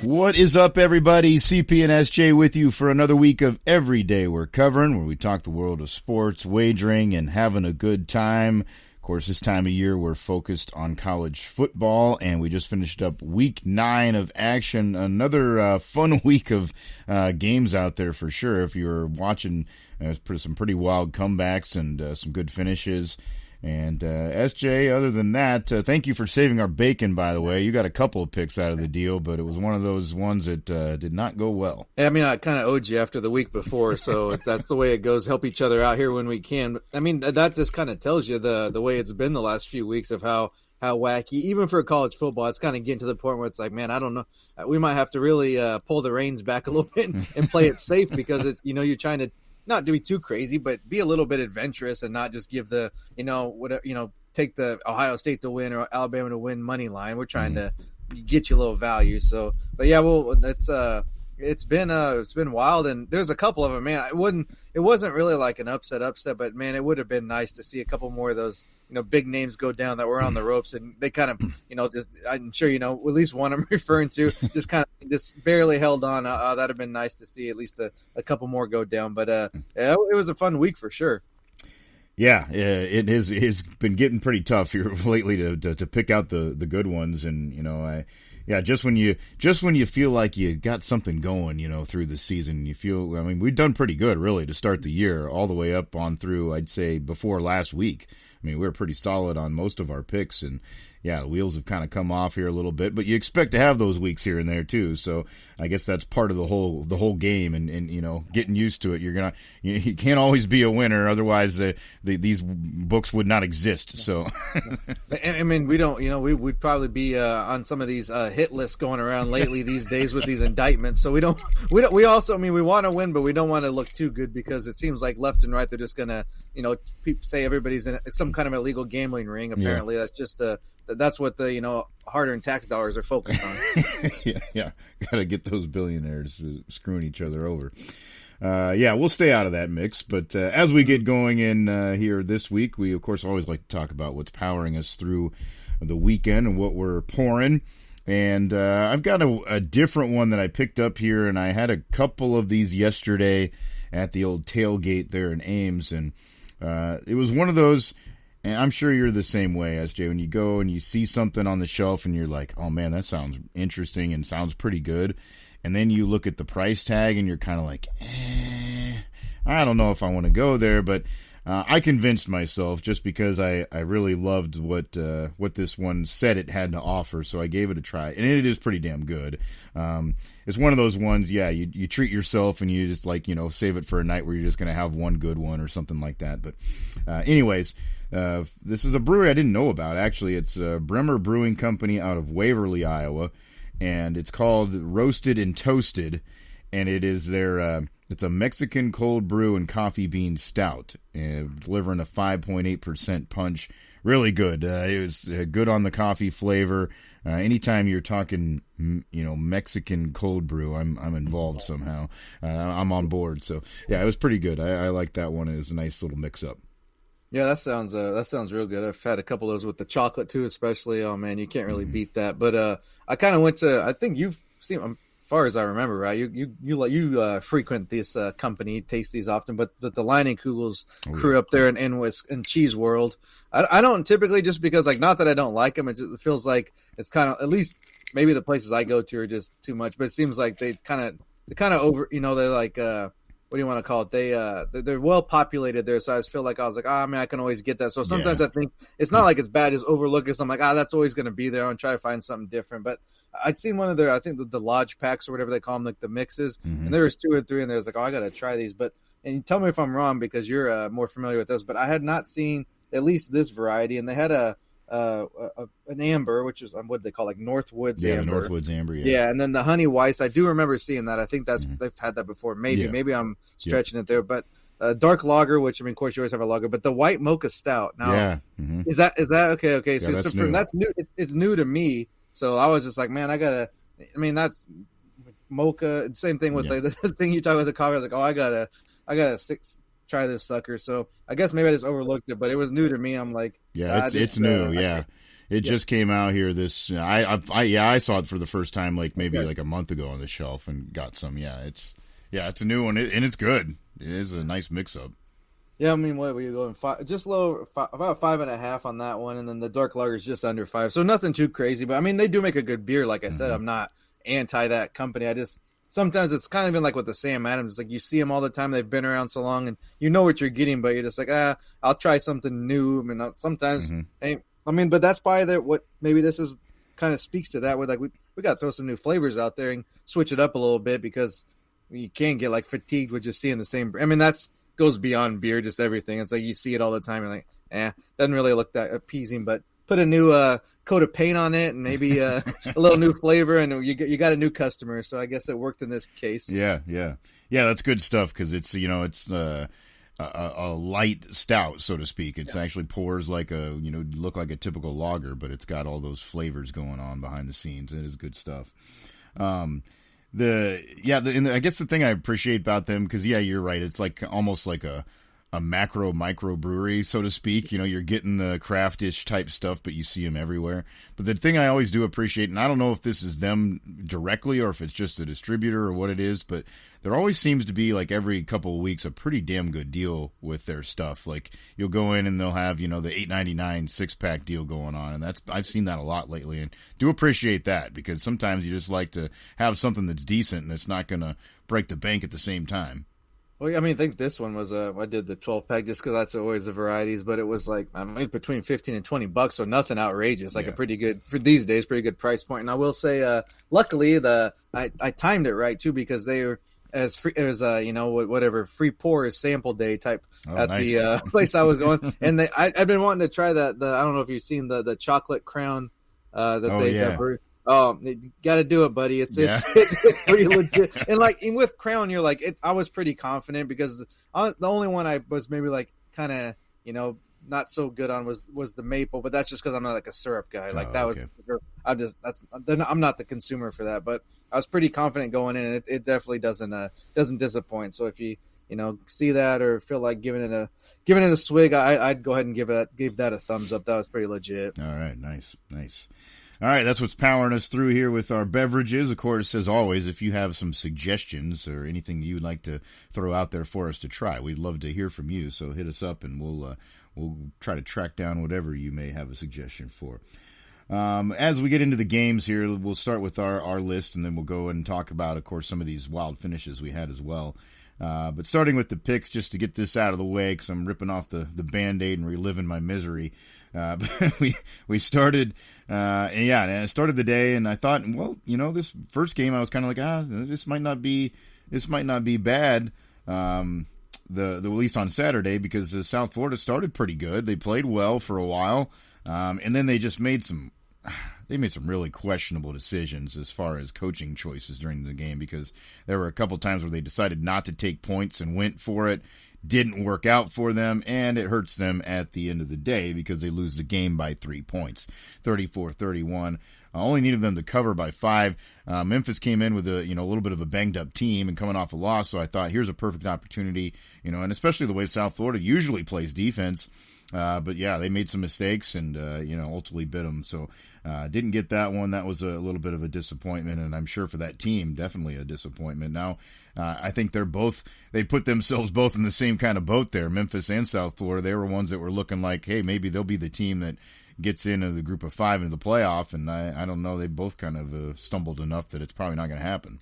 What is up, everybody? CP and SJ with you for another week of Every Day We're Covering, where we talk the world of sports, wagering, and having a good time. Of course, this time of year, we're focused on college football, and we just finished up week 9 of action. Another fun week of games out there for sure. If you're watching some pretty wild comebacks and some good finishes. And SJ, other than that, thank you for saving our bacon, by the way. You got a couple of picks out of the deal, but it was one of those ones that did not go well. I mean, I kind of owed you after the week before, so that's the way it goes. Help each other out here when we can. I mean, that just kind of tells you the way it's been the last few weeks of how wacky, even for college football, it's kind of getting to the point where it's like, man, I don't know. We might have to really pull the reins back a little bit and play it safe because it's, you're trying to not do too crazy, but be a little bit adventurous and not just give the, take the Ohio State to win or Alabama to win money line. We're trying to get you a little value. So, but yeah, well, it's been wild, and there's a couple of them, man. It wasn't really like an upset, but man, it would have been nice to see a couple more of those, big names go down that were on the ropes, and they kind of, just, I'm sure, at least one I'm referring to, just kind of just barely held on. That'd have been nice to see at least a couple more go down, but it was a fun week for sure. Yeah, it has been getting pretty tough here lately to pick out the good ones, and just when you feel like you got something going, through the season, we've done pretty good really to start the year, all the way up on through, I'd say, before last week. I mean, we were pretty solid on most of our picks, and yeah, the wheels have kind of come off here a little bit, but you expect to have those weeks here and there too. So I guess that's part of the whole game, and getting used to it. You can't always be a winner, otherwise these books would not exist. So I mean, we don't, we'd probably be on some of these hit lists going around lately these days with these indictments. So we also, we want to win, but we don't want to look too good because it seems like left and right they're just gonna, say everybody's in some kind of illegal gambling ring. Apparently, yeah. That's just that's what the hard-earned tax dollars are focused on. yeah, got to get those billionaires screwing each other over. We'll stay out of that mix. But as we get going in here this week, we of course always like to talk about what's powering us through the weekend and what we're pouring. And I've got a different one that I picked up here, and I had a couple of these yesterday at the old tailgate there in Ames, and it was one of those. And I'm sure you're the same way, SJ, when you go and you see something on the shelf and you're like, oh man, that sounds interesting and sounds pretty good. And then you look at the price tag and you're kind of like, I don't know if I want to go there. But I convinced myself just because I really loved what this one said it had to offer. So I gave it a try. And it is pretty damn good. It's one of those ones, you treat yourself and you just save it for a night where you're just going to have one good one or something like that. But anyways, this is a brewery I didn't know about, actually. It's Bremer Brewing Company out of Waverly, Iowa, and it's called Roasted and Toasted, and it is it's a Mexican cold brew and coffee bean stout, delivering a 5.8% punch. Really good. It was good on the coffee flavor. Anytime you're talking, Mexican cold brew, I'm involved somehow. I'm on board. So yeah, it was pretty good. I like that one. It was a nice little mix up. Yeah, that sounds real good. I've had a couple of those with the chocolate too, especially. Oh man, you can't really beat that. But I kind of went to. I think you've seen, as far as I remember, right? You frequent this company, taste these often. But the Leinenkugel's crew up there in Cheese World, I don't typically, just because not that I don't like them. It feels like it's kind of, at least maybe the places I go to are just too much. But it seems like they kind of over. They're like. What do you want to call it? They're well populated there, so I just feel like I was like, I can always get that. So sometimes I think it's not like it's bad, just overlook it. So I'm like, that's always going to be there. I'm try to find something different. But I'd seen one of their, I think the Lodge packs or whatever they call them, like the mixes, and there was 2 or 3, and there was like, I got to try these. And tell me if I'm wrong because you're more familiar with this, but I had not seen at least this variety, and they had an amber, which is what they call Northwoods amber. The Northwoods amber, yeah. And then the honey Weiss, I do remember seeing that. I think they've had that before. Maybe I'm stretching it there, but dark lager, which of course you always have a lager, but the white mocha stout. Now, is that okay? Okay, so that's new. That's new. It's new to me, so I was just like, man, that's mocha. Same thing with the thing you talk about the coffee. I was like, I gotta try this sucker. So I guess maybe I just overlooked it, but it was new to me. I'm like, it's new. It just came out here. I saw it for the first time maybe a month ago on the shelf and got some. Yeah, it's a new one and it's good. It is a nice mix up. Yeah, I mean, what were you going? Just low, about 5.5 on that one, and then the dark lager is just under 5. So nothing too crazy, but I mean, they do make a good beer. Like I said, I'm not anti that company. I just sometimes it's kind of been like with the Sam Adams. It's like you see them all the time. They've been around so long, and you know what you're getting, but you're just like, I'll try something new. I mean, sometimes, but that's probably what maybe this is kind of speaks to that. With like we got to throw some new flavors out there and switch it up a little bit because you can get like fatigued with just seeing the same. I mean, that's goes beyond beer, just everything. It's like you see it all the time. You're like, doesn't really look that appeasing. But put a new coat of paint on it and maybe a little new flavor, and you got a new customer. So I guess it worked in this case. Yeah. That's good stuff because it's a light stout, so to speak. It's actually pours like look like a typical lager, but it's got all those flavors going on behind the scenes. It is good stuff. I guess the thing I appreciate about them, because you're right, it's like almost like a micro brewery, so to speak. You're getting the craftish type stuff, but you see them everywhere. But the thing I always do appreciate, and I don't know if this is them directly or if it's just a distributor or what it is, but there always seems to be like every couple of weeks a pretty damn good deal with their stuff. Like you'll go in and they'll have, the $8.99 6-pack deal going on. And I've seen that a lot lately and do appreciate that because sometimes you just like to have something that's decent and it's not going to break the bank at the same time. Well, I mean, I think this one was I did the 12-pack just because that's always the varieties, but it was like between $15 and $20, so nothing outrageous. Like a pretty good for these days, pretty good price point. And I will say, luckily, I timed it right too because they were as free as whatever free pour is sample day type at nice. The place I was going, and I've been wanting to try that. I don't know if you've seen the chocolate crown Oh, you got to do it, buddy. It's pretty legit. And with Crown, you're like, I was pretty confident because the only one I was maybe like kind of, not so good on was the maple, but that's just because I'm not like a syrup guy. I'm not the consumer for that, but I was pretty confident going in, and it definitely doesn't disappoint. So if you see that or feel like giving it a swig, I'd go ahead and give that a thumbs up. That was pretty legit. All right, nice. All right, that's what's powering us through here with our beverages. Of course, as always, if you have some suggestions or anything you'd like to throw out there for us to try, we'd love to hear from you. So hit us up, and we'll try to track down whatever you may have a suggestion for. As we get into the games here, we'll start with our list, and then we'll go and talk about, of course, some of these wild finishes we had as well. But starting with the picks, just to get this out of the way, because I'm ripping off the Band-Aid and reliving my misery. But we started, and I started the day, and I thought, well, this first game, I was kind of like, this might not be bad. At least on Saturday, because South Florida started pretty good. They played well for a while, and then they just made some really questionable decisions as far as coaching choices during the game, because there were a couple times where they decided not to take points and went for it. Didn't work out for them, and it hurts them at the end of the day because they lose the game by 3 points, 34-31. I only needed them to cover by 5. Memphis came in with a little bit of a banged up team and coming off a loss, so I thought here's a perfect opportunity, and especially the way South Florida usually plays defense. But they made some mistakes and ultimately bit them. So didn't get that one. That was a little bit of a disappointment, and I'm sure for that team, definitely a disappointment. Now, I think they put themselves both in the same kind of boat there. Memphis and South Florida, they were ones that were looking like, hey, maybe they'll be the team that gets into the group of 5 into the playoff, and I don't know. They both kind of stumbled enough that it's probably not going to happen.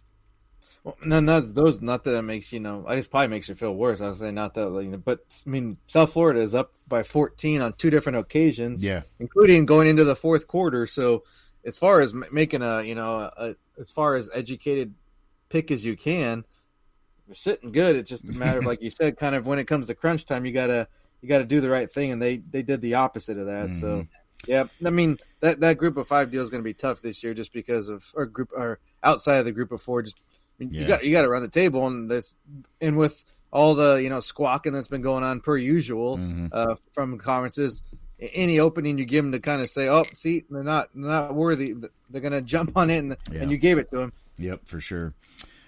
Well, and then not that it makes I guess probably makes you feel worse. I was saying not that, but I mean, South Florida is up by 14 on 2 different occasions, including going into the fourth quarter. So, as far as making as far as educated pick as you can, you're sitting good. It's just a matter of, like you said, kind of when it comes to crunch time, you gotta do the right thing, and they did the opposite of that. Mm-hmm. So. Yeah, I mean that group of 5 deal is going to be tough this year, just because of our outside of the group of 4. Just you got to run the table, and with all the squawking that's been going on per usual from conferences. Any opening you give them to kind of say, oh, see, they're not worthy. They're going to jump on it, and you gave it to them. Yep, for sure.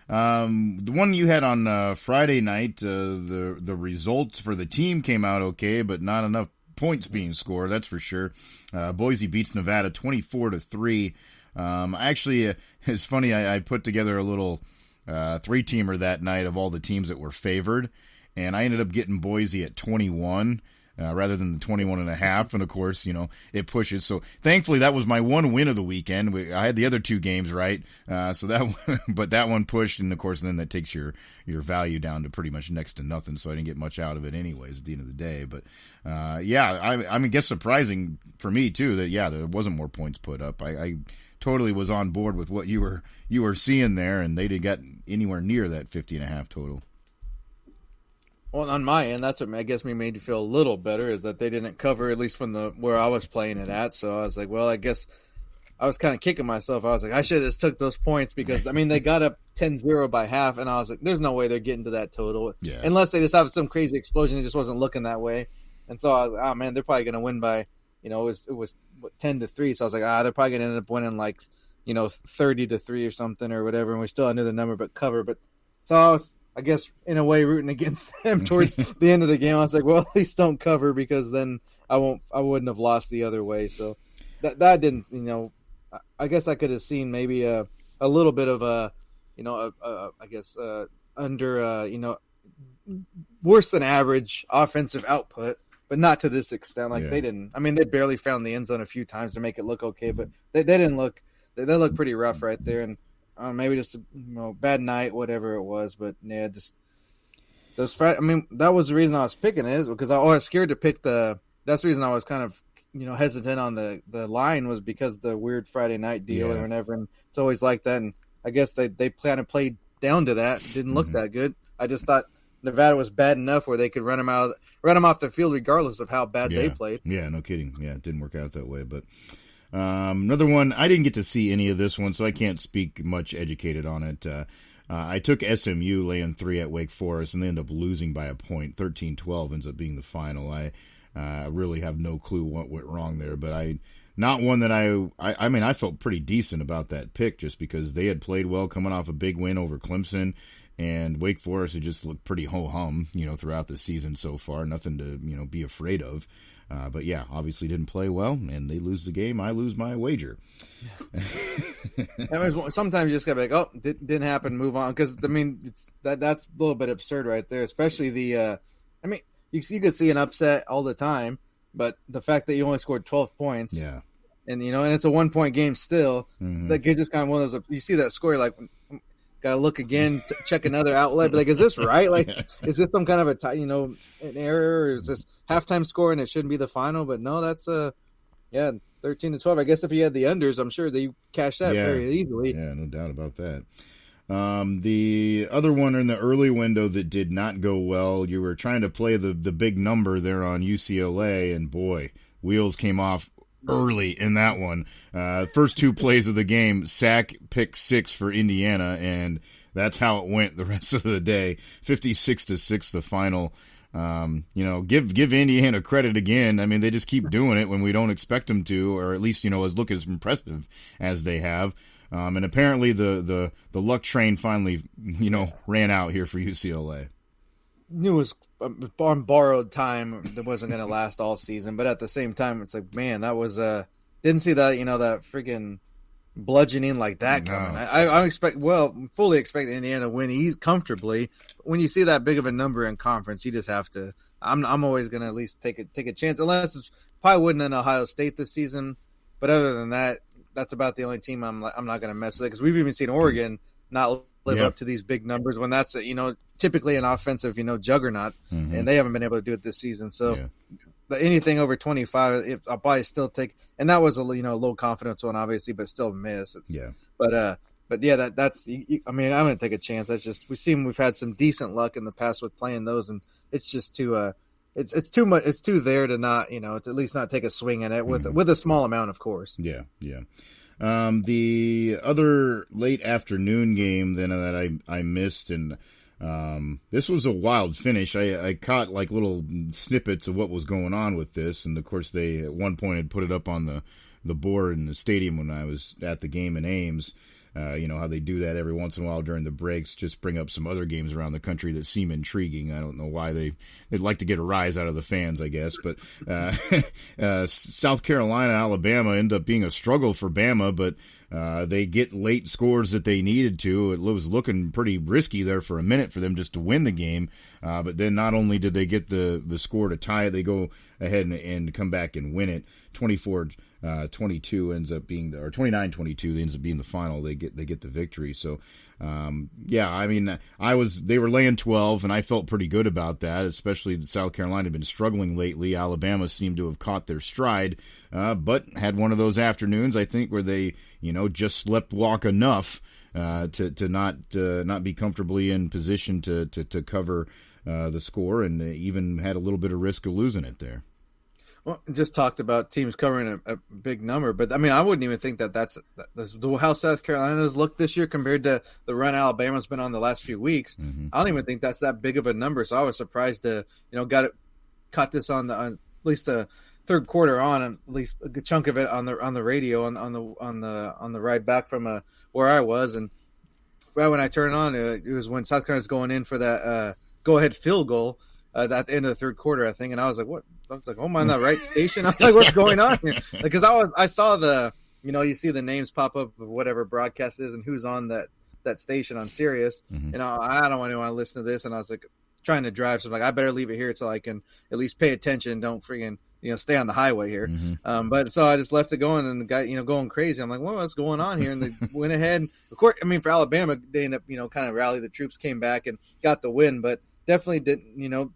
The one you had on Friday night, the results for the team came out okay, but not enough points being scored, that's for sure. Boise beats Nevada 24-3. Actually, it's funny, I put together a little three-teamer that night of all the teams that were favored, and I ended up getting Boise at 21. Rather than the 21.5, and of course, it pushes. So thankfully, that was my one win of the weekend. I had the other two games right, so but that one pushed, and of course, then that takes your value down to pretty much next to nothing. So I didn't get much out of it, anyways, at the end of the day. But I guess surprising for me too that there wasn't more points put up. I totally was on board with what you were seeing there, and they didn't get anywhere near that 50.5 total. Well, on my end, that's what I guess made you feel a little better, is that they didn't cover, at least from where I was playing it at. So I was like, well, I guess I was kind of kicking myself. I was like, I should have just took those points because, they got up 10-0 by half, and I was like, there's no way they're getting to that total. Yeah. Unless they just have some crazy explosion. It just wasn't looking that way. And so I was like, oh, man, they're probably going to win by, it was 10-3. So I was like, they're probably going to end up winning 30-3 or something or whatever, and we still under the number but cover. But so I guess in a way rooting against them towards the end of the game. I was like, well, at least don't cover, because then I wouldn't have lost the other way. So that didn't, I guess I could have seen maybe a little bit of under worse than average offensive output, but not to this extent. They didn't. They barely found the end zone a few times to make it look okay, but they didn't look. They looked pretty rough right there, and maybe just a bad night, whatever it was. But yeah, just those. That was the reason I was picking it, is because I was scared to pick the. That's the reason I was kind of hesitant on the line, was because the weird Friday night deal or whatever, and it's always like that. And I guess they kind of played down to that. It didn't look that good. I just thought Nevada was bad enough where they could run them off the field regardless of how bad they played. Yeah, no kidding. Yeah, it didn't work out that way, but. Another one, I didn't get to see any of this one, so I can't speak much educated on it. I took SMU laying 3 at Wake Forest, and they ended up losing by a point. 13-12 ends up being the final. I really have no clue what went wrong there, but not one that I felt pretty decent about that pick, just because they had played well coming off a big win over Clemson, and Wake Forest had just looked pretty ho-hum, throughout the season so far. Nothing to, be afraid of. But obviously didn't play well, and they lose the game. I lose my wager. Sometimes you just gotta be like, oh, didn't happen, move on. Because that's a little bit absurd right there. Especially the, you could see an upset all the time, but the fact that you only scored 12 points, and and it's a 1-point game still, that just kind of one of those. You see that score, you're like, gotta look again, check ananother outlet. Be like, is this right? Is this some kind of an error, or is this halftime score and it shouldn't be the final? But no, that's 13-12. I guess if you had the unders, I'm sure that you cashed that very easily. Yeah, no doubt about that. The other one in the early window that did not go well, you were trying to play the big number there on UCLA, and boy, wheels came off early in that one. First 2 plays of the game, sack, pick 6 for Indiana, and that's how it went the rest of the day. 56-6 the final. Give Indiana credit again. They just keep doing it when we don't expect them to, or at least look as impressive as they have. And apparently the luck train finally ran out here for UCLA. It was on borrowed time that wasn't going to last all season, but at the same time, it's like, man, that was didn't see that that freaking bludgeoning like that coming. I fully expect Indiana to win comfortably. When you see that big of a number in conference, you just have to. I'm always going to at least take a chance, unless it's probably wouldn't in Ohio State this season. But other than that, that's about the only team I'm not going to mess with, because we've even seen Oregon not live up to these big numbers when that's typically an offensive juggernaut, and they haven't been able to do it this season. So anything over 25, I'll probably still take. And that was a low confidence one, obviously, but still miss. But yeah, that's. I'm going to take a chance. That's just we've had some decent luck in the past with playing those, and it's just too. It's too much. It's too there to not to at least not take a swing at it with a small amount, of course. Yeah. The other late afternoon game then that I missed, and this was a wild finish. I caught like little snippets of what was going on with this, and of course they at one point had put it up on the board in the stadium when I was at the game in Ames. How they do that every once in a while during the breaks, just bring up some other games around the country that seem intriguing. I don't know why they'd like to get a rise out of the fans, I guess. But South Carolina, Alabama end up being a struggle for Bama, but they get late scores that they needed to. It was looking pretty risky there for a minute for them just to win the game. But then not only did they get the score to tie it, they go ahead and come back and win it. 24-22 ends up being or 29-22 ends up being the final. They get the victory. So they were laying 12 and I felt pretty good about that, especially that South Carolina had been struggling lately. Alabama seemed to have caught their stride, but had one of those afternoons, I think, where they, just slept walk enough to not be comfortably in position to cover the score, and even had a little bit of risk of losing it there. Well, just talked about teams covering a big number, but I mean, I wouldn't even think that's how South Carolina's looked this year compared to the run Alabama's been on the last few weeks. Mm-hmm. I don't even think that's that big of a number. So I was surprised to, caught this on at least the third quarter on at least a good chunk of it on the radio on the ride back from where I was, and right when I turned on, it was when South Carolina's going in for that go ahead field goal at the end of the third quarter, I think, and I was like, what? I was like, oh, am I on that right station? I was like, what's going on here? Because I saw you see the names pop up of whatever broadcast is and who's on that station on Sirius. Mm-hmm. And I don't want to listen to this. And I was like trying to drive. So I'm like, I better leave it here so I can at least pay attention. Don't freaking, stay on the highway here. Mm-hmm. But so I just left it going, and the guy, going crazy. I'm like, well, what's going on here? And they went ahead. Of course, I mean, for Alabama, they ended up, kind of rallied the troops, came back and got the win, but definitely didn't,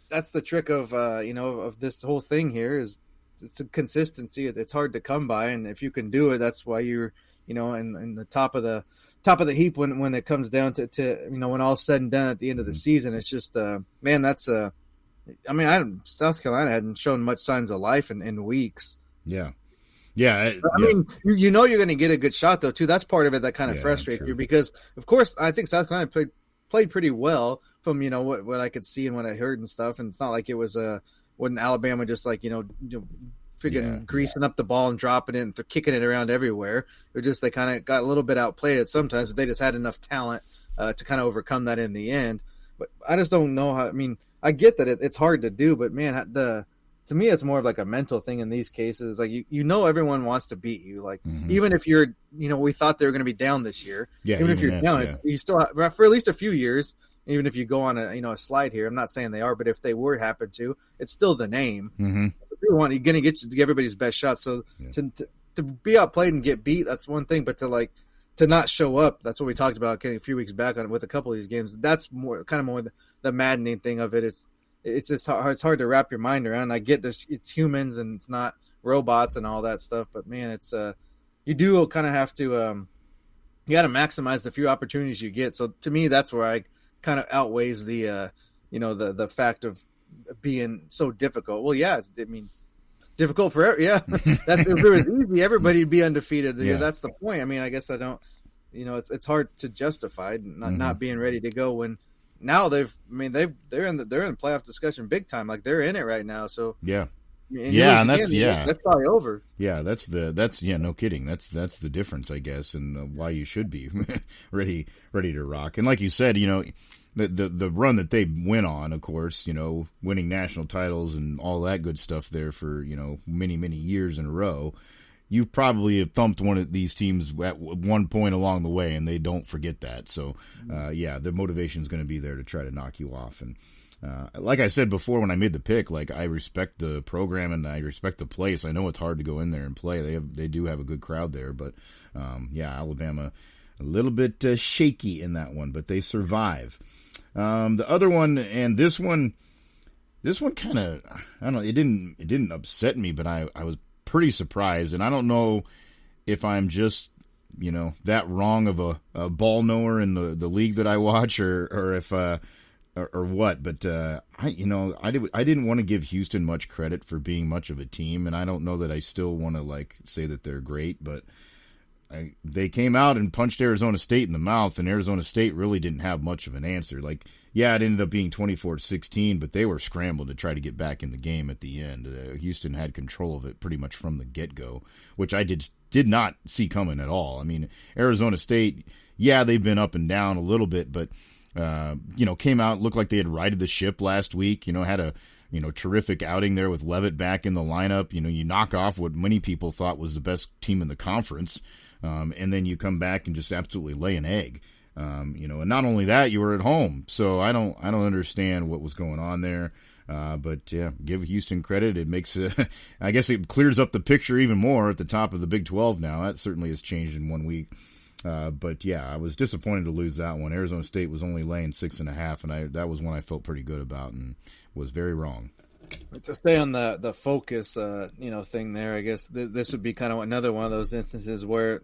that's the trick of of this whole thing here is it's a consistency. It's hard to come by, and if you can do it, that's why you're in the top of the heap when it comes down to when all's said and done at the end of the season. It's just that's South Carolina hadn't shown much signs of life in weeks. Yeah. I mean, you're going to get a good shot though too. That's part of it that kind of frustrates you, because of course I think South Carolina played pretty well from what I could see and what I heard and stuff, and it's not like it was when Alabama just like greasing up the ball and dropping it and kicking it around everywhere. It was just they kind of got a little bit outplayed at sometimes. They just had enough talent to kind of overcome that in the end. But I just don't know how. I mean, I get that it's hard to do, but man, to me it's more of like a mental thing in these cases. Like everyone wants to beat you. Like even if you're we thought they were going to be down this year. Yeah, even if you're down, you still have, for at least a few years. Even if you go on a slide here, I'm not saying they are, but if they were happen to, it's still the name. Mm-hmm. You're going to get everybody's best shot. So to be outplayed and get beat, that's one thing. But to not show up, that's what we talked about a few weeks back with a couple of these games. That's more the maddening thing of it. It's just hard. It's hard to wrap your mind around. I get this; it's humans and it's not robots and all that stuff. But man, it's you do kind of have to you got to maximize the few opportunities you get. So to me, that's where I kind of outweighs the the fact of being so difficult. Well, yeah, difficult for that's if it was easy, everybody'd be undefeated. Yeah. That's the point. I mean, I guess I don't. It's hard to justify not being ready to go when now they're in the playoff discussion big time. Like they're in it right now. So and that's probably over. Yeah, that's no kidding. That's the difference, I guess, and why you should be ready to rock. And like you said, the run that they went on, of course, winning national titles and all that good stuff there for many years in a row. You probably have thumped one of these teams at one point along the way, and they don't forget that. So, the motivation is going to be there to try to knock you off. And like I said before, when I made the pick, like I respect the program and I respect the place. I know it's hard to go in there and play. They do have a good crowd there, but Alabama a little bit shaky in that one, but they survive. The other one and this one kind of, I don't know. It didn't upset me, but I was pretty surprised, and I don't know if I'm just that wrong of a ball knower in the league that I watch, or if or what, but I didn't want to give Houston much credit for being much of a team, and I don't know that I still want to say that they're great, but they came out and punched Arizona State in the mouth, and Arizona State really didn't have much of an answer. Like, yeah, it ended up being 24-16, but they were scrambled to try to get back in the game at the end. Houston had control of it pretty much from the get-go, which I did not see coming at all. I mean, Arizona State, yeah, they've been up and down a little bit, but came out, looked like they had righted the ship last week. Had a terrific outing there with Leavitt back in the lineup. You knock off what many people thought was the best team in the conference. And then you come back and just absolutely lay an egg. And not only that, you were at home. So I don't understand what was going on there. But yeah, give Houston credit. It makes, I guess it clears up the picture even more at the top of the Big 12 now. That certainly has changed in 1 week. But yeah, I was disappointed to lose that one. Arizona State was only laying 6.5, and that was one I felt pretty good about and was very wrong. To stay on the focus, thing there, I guess this would be kind of another one of those instances where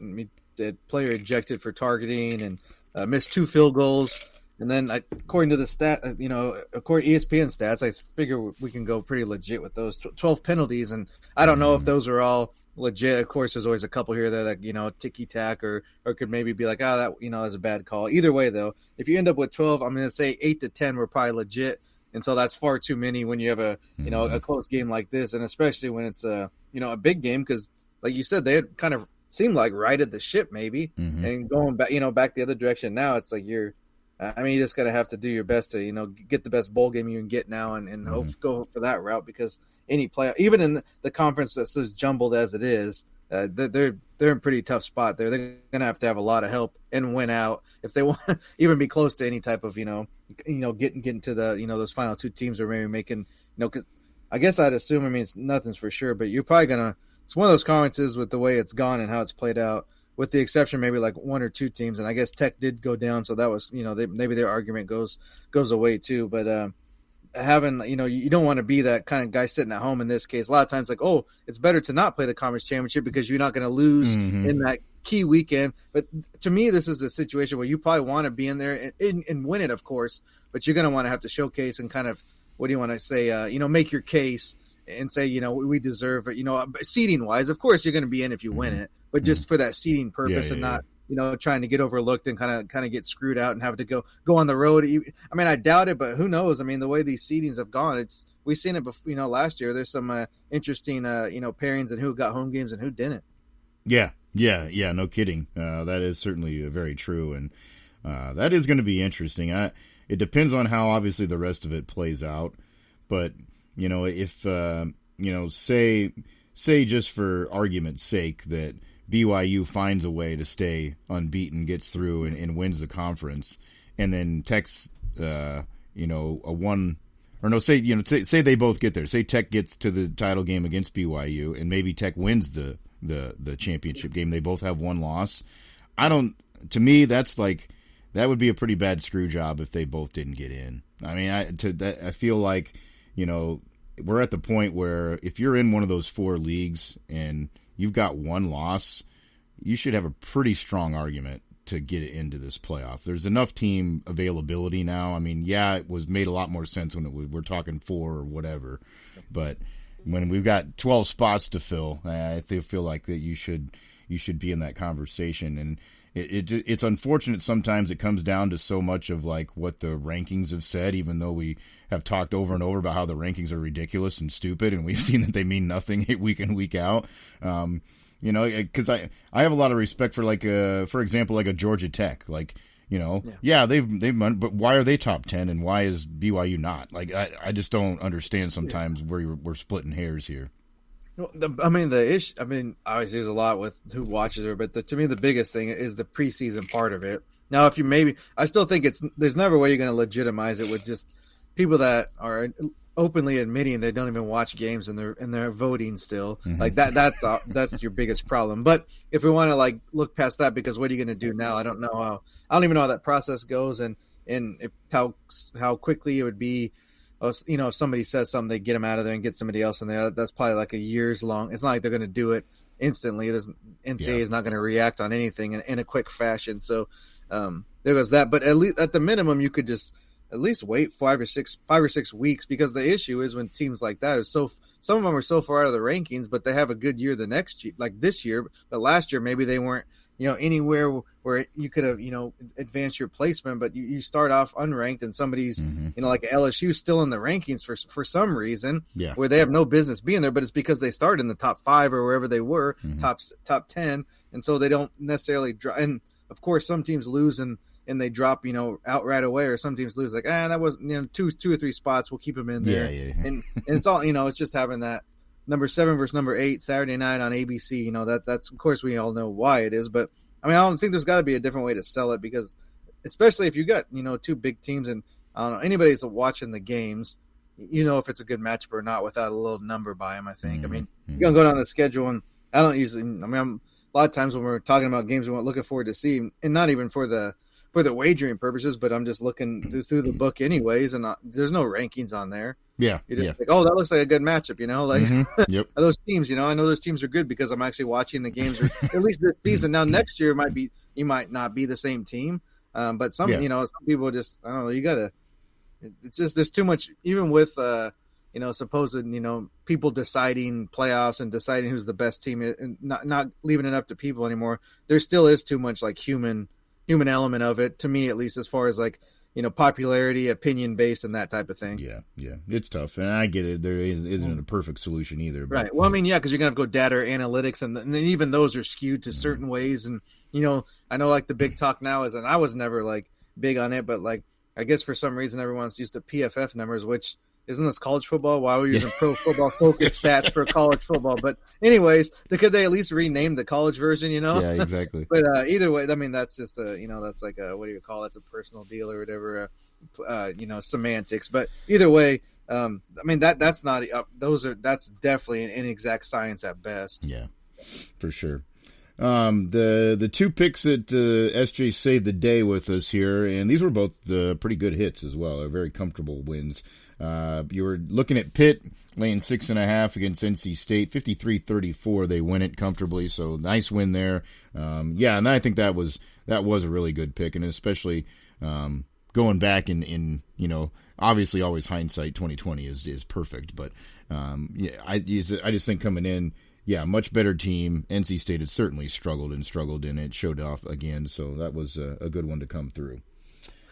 the player ejected for targeting and missed 2 field goals. And then according to the according to ESPN stats, I figure we can go pretty legit with those 12 penalties. And I don't know if those are all legit. Of course, there's always a couple here that, ticky-tack or could maybe be like, that's a bad call. Either way, though, if you end up with 12, I'm going to say 8 to 10 were probably legit. And so that's far too many when you have a close game like this, and especially when it's a big game, because like you said, they had kind of seemed like righted the ship maybe, and going back back the other direction. Now it's like you just gotta have to do your best to get the best bowl game you can get now, and hope go for that route, because any play, even in the conference that's as jumbled as it is, they're in a pretty tough spot there. They're gonna have to have a lot of help and win out if they want to even be close to any type of getting to the those final 2 teams, or maybe making because I guess I'd assume, it's nothing's for sure, but you're probably it's one of those conferences with the way it's gone and how it's played out, with the exception maybe like 1 or 2 teams, and I guess Tech did go down, so that was maybe their argument goes away too, but having you don't want to be that kind of guy sitting at home in this case. A lot of times, like, it's better to not play the conference championship because you're not going to lose in that key weekend. But to me, this is a situation where you probably want to be in there and win it, of course, but you're going to want to have to showcase and kind of, what do you want to say, make your case and say, we deserve it, seeding wise. Of course, you're going to be in if you win it, but just for that seeding purpose, and not trying to get overlooked and kind of get screwed out and have to go on the road. I doubt it, but who knows? The way these seedings have gone, we've seen it before, last year. There's some interesting, pairings and who got home games and who didn't. Yeah, no kidding. That is certainly very true, and that is going to be interesting. It depends on how obviously the rest of it plays out, but if say just for argument's sake that BYU finds a way to stay unbeaten, gets through and wins the conference, and then Tech's, say they both get there. Say Tech gets to the title game against BYU, and maybe Tech wins the championship game. They both have 1 loss. To me, that's like, that would be a pretty bad screw job if they both didn't get in. I feel like, we're at the point where if you're in one of those 4 leagues and you've got 1 loss, you should have a pretty strong argument to get into this playoff. There's enough team availability now. It was made a lot more sense when we're talking 4 or whatever, but when we've got 12 spots to fill, I feel like that you should be in that conversation. And it's unfortunate sometimes it comes down to so much of like what the rankings have said, even though we have talked over and over about how the rankings are ridiculous and stupid, and we've seen that they mean nothing week in, week out. Because I have a lot of respect for for example, like a Georgia Tech, they've but why are they top 10 and why is BYU not? I just don't understand sometimes where we're splitting hairs here. The issue, obviously there's a lot with who watches her, but to me the biggest thing is the preseason part of it. Now, I still think there's never a way you're going to legitimize it with just people that are openly admitting they don't even watch games and they're voting still. Like that's your biggest problem. But if we want to look past that, because what are you going to do now? I don't even know how that process goes, and how quickly it would be. If somebody says something, they get them out of there and get somebody else in there. That's probably like a years long. It's not like they're going to do it instantly. NCAA is not going to react on anything in a quick fashion. So there goes that. But at least at the minimum, you could just at least wait 5 or 6 weeks, because the issue is when teams like that are some of them are so far out of the rankings, but they have a good year the next year, like this year. But last year maybe they weren't anywhere where you could have, advanced your placement, but you start off unranked and somebody's, like LSU still in the rankings for some reason where they have no business being there, but it's because they started in the top 5 or wherever they were, top 10. And so they don't necessarily drop. And of course, some teams lose and they drop, out right away, or some teams lose like, that was, 2 or 3 spots. We'll keep them in there. And it's all, it's just having that number 7 versus number 8 Saturday night on ABC. That's of course we all know why it is, but I mean, I don't think there's got to be a different way to sell it, because especially if you got, 2 big teams, and I don't know, anybody's watching the games, if it's a good matchup or not without a little number by them, I think. I mean, you're going to go down the schedule, and I don't usually, a lot of times when we're talking about games we're looking forward to see, and not even for the wagering purposes, but I'm just looking through the book anyways, and there's no rankings on there. Yeah. You're just like, oh, that looks like a good matchup, Yep. Those teams, I know those teams are good because I'm actually watching the games, or at least this season. Now, next year you might not be the same team, but some people just, I don't know, you gotta. It's just there's too much, even with supposed people deciding playoffs and deciding who's the best team, and not leaving it up to people anymore. There still is too much like human element of it, to me at least, as far as like popularity, opinion based, and that type of thing. Yeah, it's tough, and I get it. There isn't a perfect solution either. But. Right. Well, I mean, because you're gonna have to go data or analytics, and then even those are skewed to certain ways. And I know like the big talk now is, and I was never like big on it, but like I guess for some reason everyone's used to PFF numbers, which isn't this college football? Why are we using Pro Football Focus stats for college football? But anyways, could they at least rename the college version? Yeah, exactly. But either way, I mean, that's just that's like what do you call it? It's a personal deal or whatever. Semantics. But either way, I mean that's not that's definitely an inexact science at best. Yeah, for sure. The 2 picks that SJ saved the day with us here, and these were both pretty good hits as well. Very comfortable wins. You were looking at Pitt laying 6.5 against NC State, 53-34. They win it comfortably, so nice win there. And I think that was a really good pick, and especially going back in obviously always hindsight 2020 is perfect, but I just think coming in. Yeah, much better team. NC State had certainly struggled, and it showed off again, so that was a good one to come through.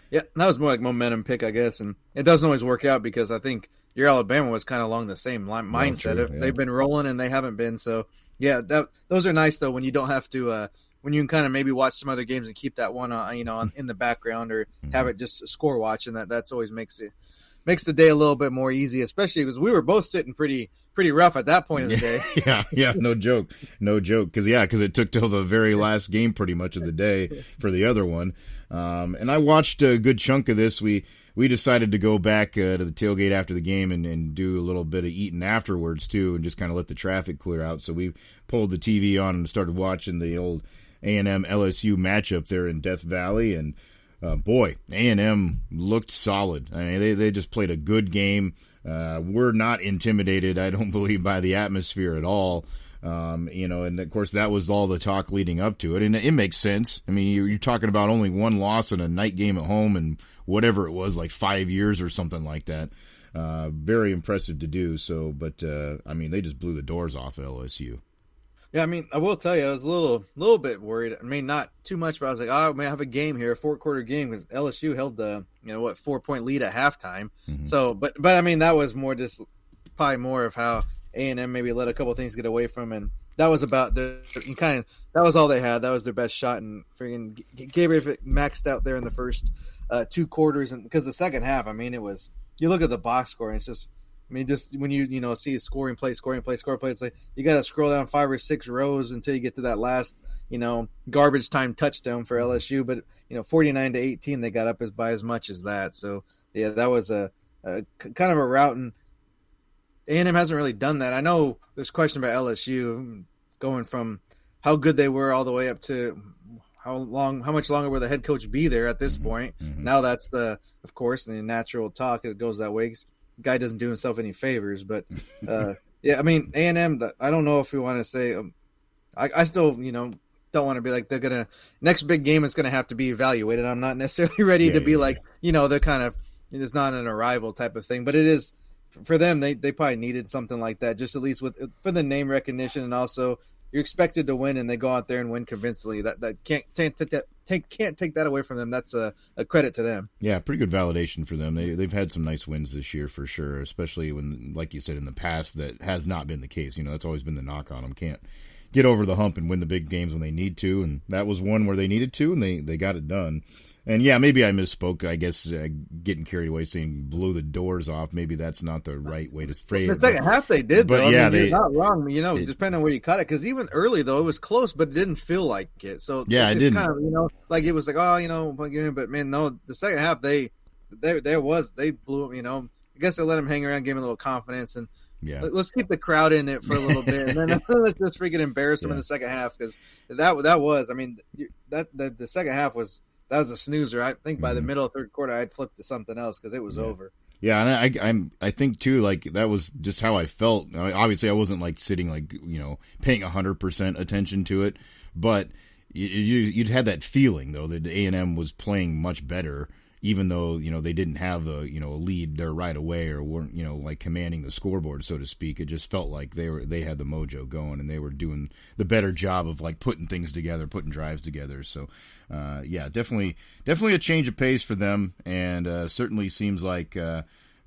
Yeah, that was more like momentum pick, I guess, and it doesn't always work out because I think your Alabama was kind of along the same mindset. They've been rolling and they haven't been, so yeah, those are nice though when you don't have to when you can kind of maybe watch some other games and keep that one in the background, or have it just score watch, and that's always makes the day a little bit more easy, especially because we were both sitting pretty rough at that point of the day. Yeah, no joke, because it took till the very last game pretty much of the day for the other one, and I watched a good chunk of this. We decided to go back to the tailgate after the game and do a little bit of eating afterwards too, and just kind of let the traffic clear out. So we pulled the TV on and started watching the old A&M LSU matchup there in Death Valley, and boy, A&M looked solid. I mean, they just played a good game. We're not intimidated, I don't believe, by the atmosphere at all. And of course that was all the talk leading up to it, and it makes sense. I mean, you're talking about only one loss in a night game at home, and whatever it was, like 5 years or something like that. Very impressive to do so, but I mean, they just blew the doors off LSU. Yeah, I mean, I will tell you, I was a little bit worried. I mean, not too much, but I was like, oh, man, I have a game here, a 4-quarter game, because LSU held the 4-point lead at halftime. Mm-hmm. So, but I mean, that was probably more of how A&M maybe let a couple things get away from, and that was about that was all they had. That was their best shot, and freaking Gabriel maxed out there in the first 2 quarters, and because the second half, I mean, it was, you look at the box score, and it's just. I mean, just when you see scoring play, it's like you got to scroll down 5 or 6 rows until you get to that last, garbage time touchdown for LSU. But 49-18, they got up by as much as that. So yeah, that was a kind of a route, and A&M hasn't really done that. I know there's a question about LSU going from how good they were all the way up to how much longer will the head coach be there at this point. Mm-hmm. Now that's of course, the natural talk. It goes that way. Guy doesn't do himself any favors, but yeah, I mean, A&M, I don't know if we want to say, I still, don't want to be like, they're going to, next big game is going to have to be evaluated. I'm not necessarily ready to be like, they're kind of, it's not an arrival type of thing, but it is, for them, they probably needed something like that, just at least for the name recognition, and also you're expected to win, and they go out there and win convincingly. That can't take that away from them. That's a credit to them. Yeah, pretty good validation for them. They've had some nice wins this year for sure, especially when, like you said, in the past that has not been the case. That's always been the knock on them. Can't get over the hump and win the big games when they need to, and that was one where they needed to, and they got it done. And yeah, maybe I misspoke. I guess getting carried away saying blew the doors off. Maybe that's not the right way to phrase it. The second half they did, but though. Yeah, you're not wrong. Depending on where you cut it, because even early though it was close, but it didn't feel like it. So yeah, it didn't. Kind of, like it was like but man, no, the second half they blew them. I guess they let them hang around, gave them a little confidence, and let's keep the crowd in it for a little bit, and then let's just freaking embarrass them in the second half, because that was, the second half was. That was a snoozer. I think by the middle of third quarter, I'd flipped to something else because it was over. Yeah, and I think too, like that was just how I felt. Obviously, I wasn't like sitting like paying 100% attention to it, but you'd had that feeling though that A&M was playing much better, even though they didn't have a lead there right away or weren't like commanding the scoreboard, so to speak. It just felt like they had the mojo going and they were doing the better job of like putting things together, putting drives together. So definitely a change of pace for them, and certainly seems like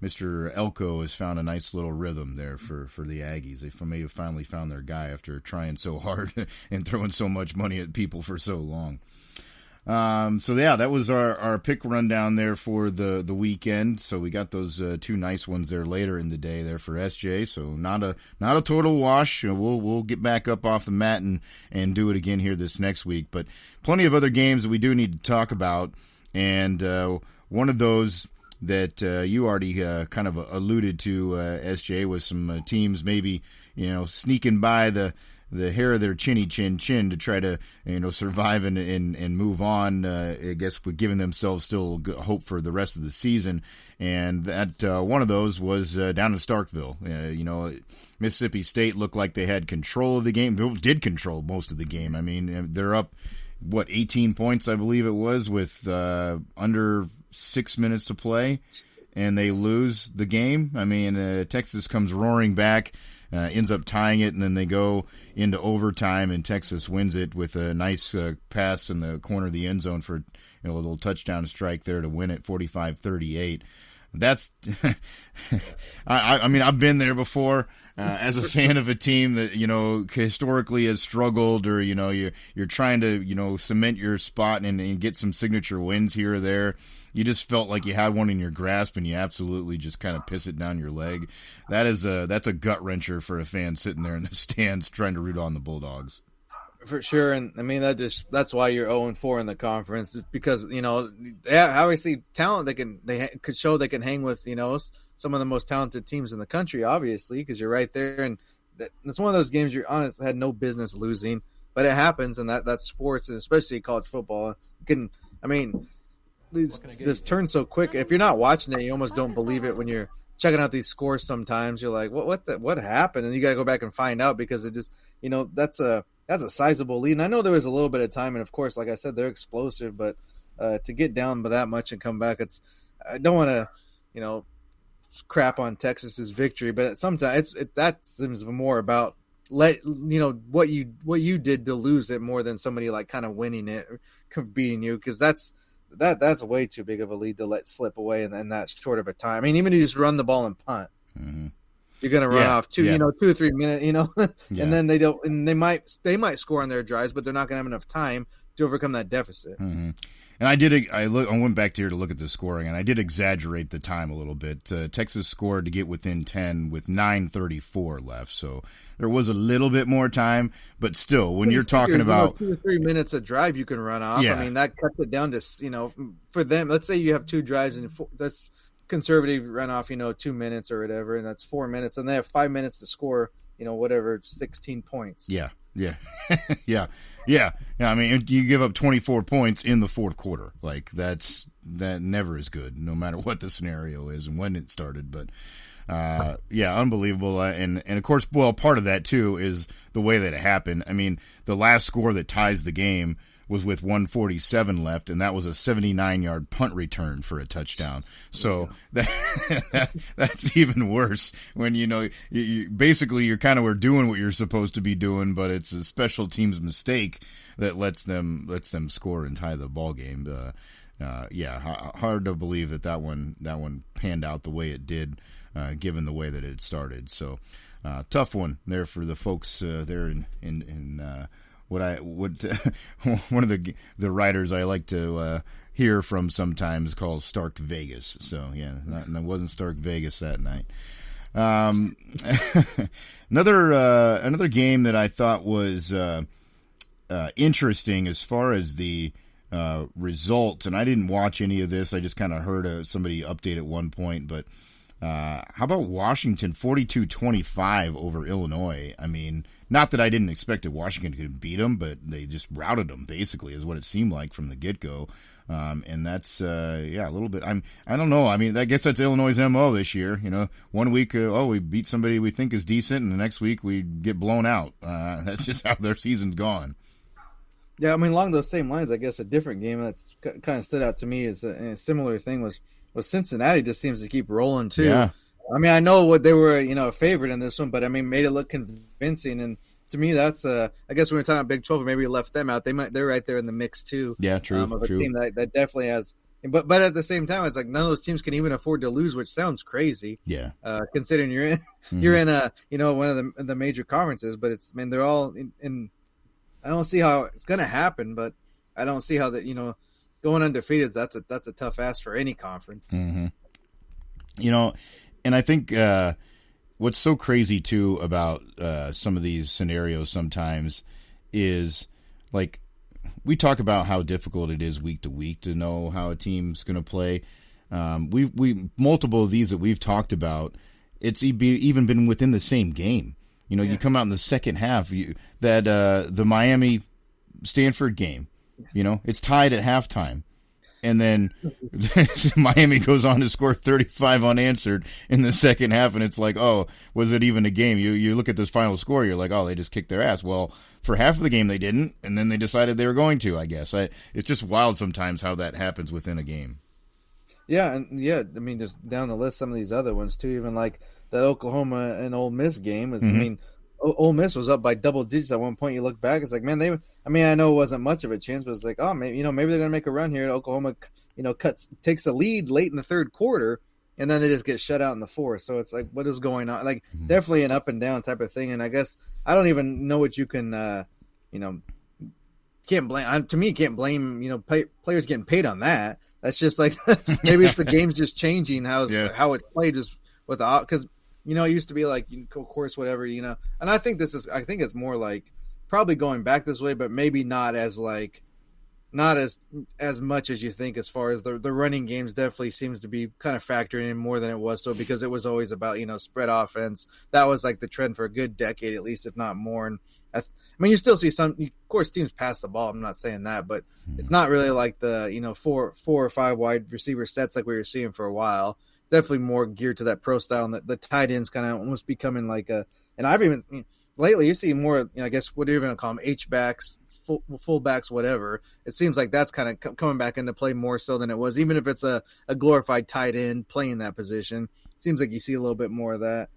Mr. Elko has found a nice little rhythm there for the Aggies. They may have finally found their guy after trying so hard and throwing so much money at people for so long. That was our pick rundown there for the weekend. So we got those two nice ones there later in the day there for SJ. So not a total wash. We'll get back up off the mat and do it again here this next week. But plenty of other games that we do need to talk about. And one of those that you already kind of alluded to, SJ, was some teams maybe sneaking by the hair of their chinny chin to try to survive and move on. I guess with giving themselves still hope for the rest of the season, and that one of those was down in Starkville. Mississippi State looked like they had control of the game. They did control most of the game. I mean, they're up 18 points, I believe it was, with under 6 minutes to play, and they lose the game. I mean, Texas comes roaring back. Ends up tying it, and then they go into overtime, and Texas wins it with a nice pass in the corner of the end zone for a little touchdown strike there to win it 45-38. That's, I mean, I've been there before as a fan of a team that historically has struggled, or you're trying to cement your spot and get some signature wins here or there. You just felt like you had one in your grasp, and you absolutely just kind of piss it down your leg. That's a gut wrencher for a fan sitting there in the stands trying to root on the Bulldogs. For sure, and I mean that's why you're 0-4 in the conference, because they have obviously talent. They could show they can hang with some of the most talented teams in the country, obviously, because you're right there, and it's one of those games you're honestly had no business losing, but it happens, and that's sports, and especially college football. This turns so quick. If you're not watching it, you almost don't believe it when you're checking out these scores. Sometimes you're like, what happened? And you got to go back and find out, because it just, that's a sizable lead. And I know there was a little bit of time, and of course, like I said, they're explosive, but to get down by that much and come back, I don't want to, crap on Texas's victory, but sometimes that seems more about what you did to lose it more than somebody like kind of winning it or beating you, because that's way too big of a lead to let slip away in that short of a time. I mean, even if you just run the ball and punt, you're going to run off 2 or 3 minutes, and then they don't, and they might score on their drives, but they're not going to have enough time to overcome that deficit. Mm-hmm. And I went back here to look at the scoring, and I did exaggerate the time a little bit. Texas scored to get within 10 with 9:34 left, so there was a little bit more time. But still, when you're talking about 2 or 3 minutes a drive, you can run off. I mean, that cuts it down to for them. Let's say you have 2 drives and that's conservative run off, 2 minutes or whatever, and that's 4 minutes, and they have 5 minutes to score, 16 points. Yeah. I mean, you give up 24 points in the fourth quarter. Like that never is good, no matter what the scenario is and when it started. But unbelievable. And of course, well, part of that too is the way that it happened. I mean, the last score that ties the game was with 147 left, and that was a 79-yard punt return for a touchdown. So that's even worse when, you basically you're kind of were doing what you're supposed to be doing, but it's a special teams mistake that lets them score and tie the ball game. Hard to believe that one panned out the way it did, given the way that it started. So tough one there for the folks there in one of the writers I like to hear from sometimes calls Stark Vegas. So it wasn't Stark Vegas that night. Another game that I thought was interesting as far as the result, and I didn't watch any of this. I just kind of heard somebody update at one point, but how about Washington 42-25 over Illinois? I mean, not that I didn't expect that Washington could beat them, but they just routed them, basically, is what it seemed like from the get-go. And that's, a little bit, I don't know. I mean, I guess that's Illinois' MO this year. 1 week, we beat somebody we think is decent, and the next week we get blown out. That's just how their season's gone. Yeah, I mean, along those same lines, I guess a different game that's kind of stood out to me is a similar thing was Cincinnati just seems to keep rolling too. Yeah. I mean, I know what they were, a favorite in this one, but I mean, made it look convincing. And to me, that's I guess when we're talking about Big 12, maybe we left them out. They're right there in the mix too. Yeah, true. Of a true. team that definitely has, but at the same time, it's like none of those teams can even afford to lose, which sounds crazy. Yeah. Considering you're in you're in one of the major conferences, but they're all in. I don't see how it's going to happen, but I don't see how that going undefeated. That's a tough ask for any conference. Mm-hmm. And I think what's so crazy too about some of these scenarios sometimes is like we talk about how difficult it is week to week to know how a team's going to play. We multiple of these that we've talked about, it's even been within the same game. You come out in the second half, the Miami Stanford game, it's tied at halftime. And then Miami goes on to score 35 unanswered in the second half, and it's like, oh, was it even a game? You look at this final score, you're like, oh, they just kicked their ass. Well, for half of the game they didn't, and then they decided they were going to, I guess. It's just wild sometimes how that happens within a game. Yeah, I mean, just down the list, some of these other ones too, even like that Oklahoma and Ole Miss game is, Mm-hmm. I mean, Ole Miss was up by double digits at one point. You look back, it's like, man, I know it wasn't much of a chance, but it's like, oh, maybe they're going to make a run here. Oklahoma, takes the lead late in the third quarter, and then they just get shut out in the fourth. So it's like, what is going on? Like, definitely an up and down type of thing. And I guess I don't even know what you can, can't blame. To me, can't blame, players getting paid on that. That's just like maybe it's the game's just changing how it's played just with the because. It used to be like, of course, whatever, and I think it's more like probably going back this way, but maybe not as much as you think as far as the running games definitely seems to be kind of factoring in more than it was. So because it was always about, spread offense, that was like the trend for a good decade, at least, if not more. And you still see some, of course, teams pass the ball. I'm not saying that, but it's not really like the, four or five wide receiver sets like we were seeing for a while. It's definitely more geared to that pro style, and the tight ends kind of almost becoming like and I've even lately you see more, I guess what you're going to call them, H-backs, full-backs, whatever. It seems like that's kind of coming back into play more so than it was, even if it's a glorified tight end playing that position. It seems like you see a little bit more of that.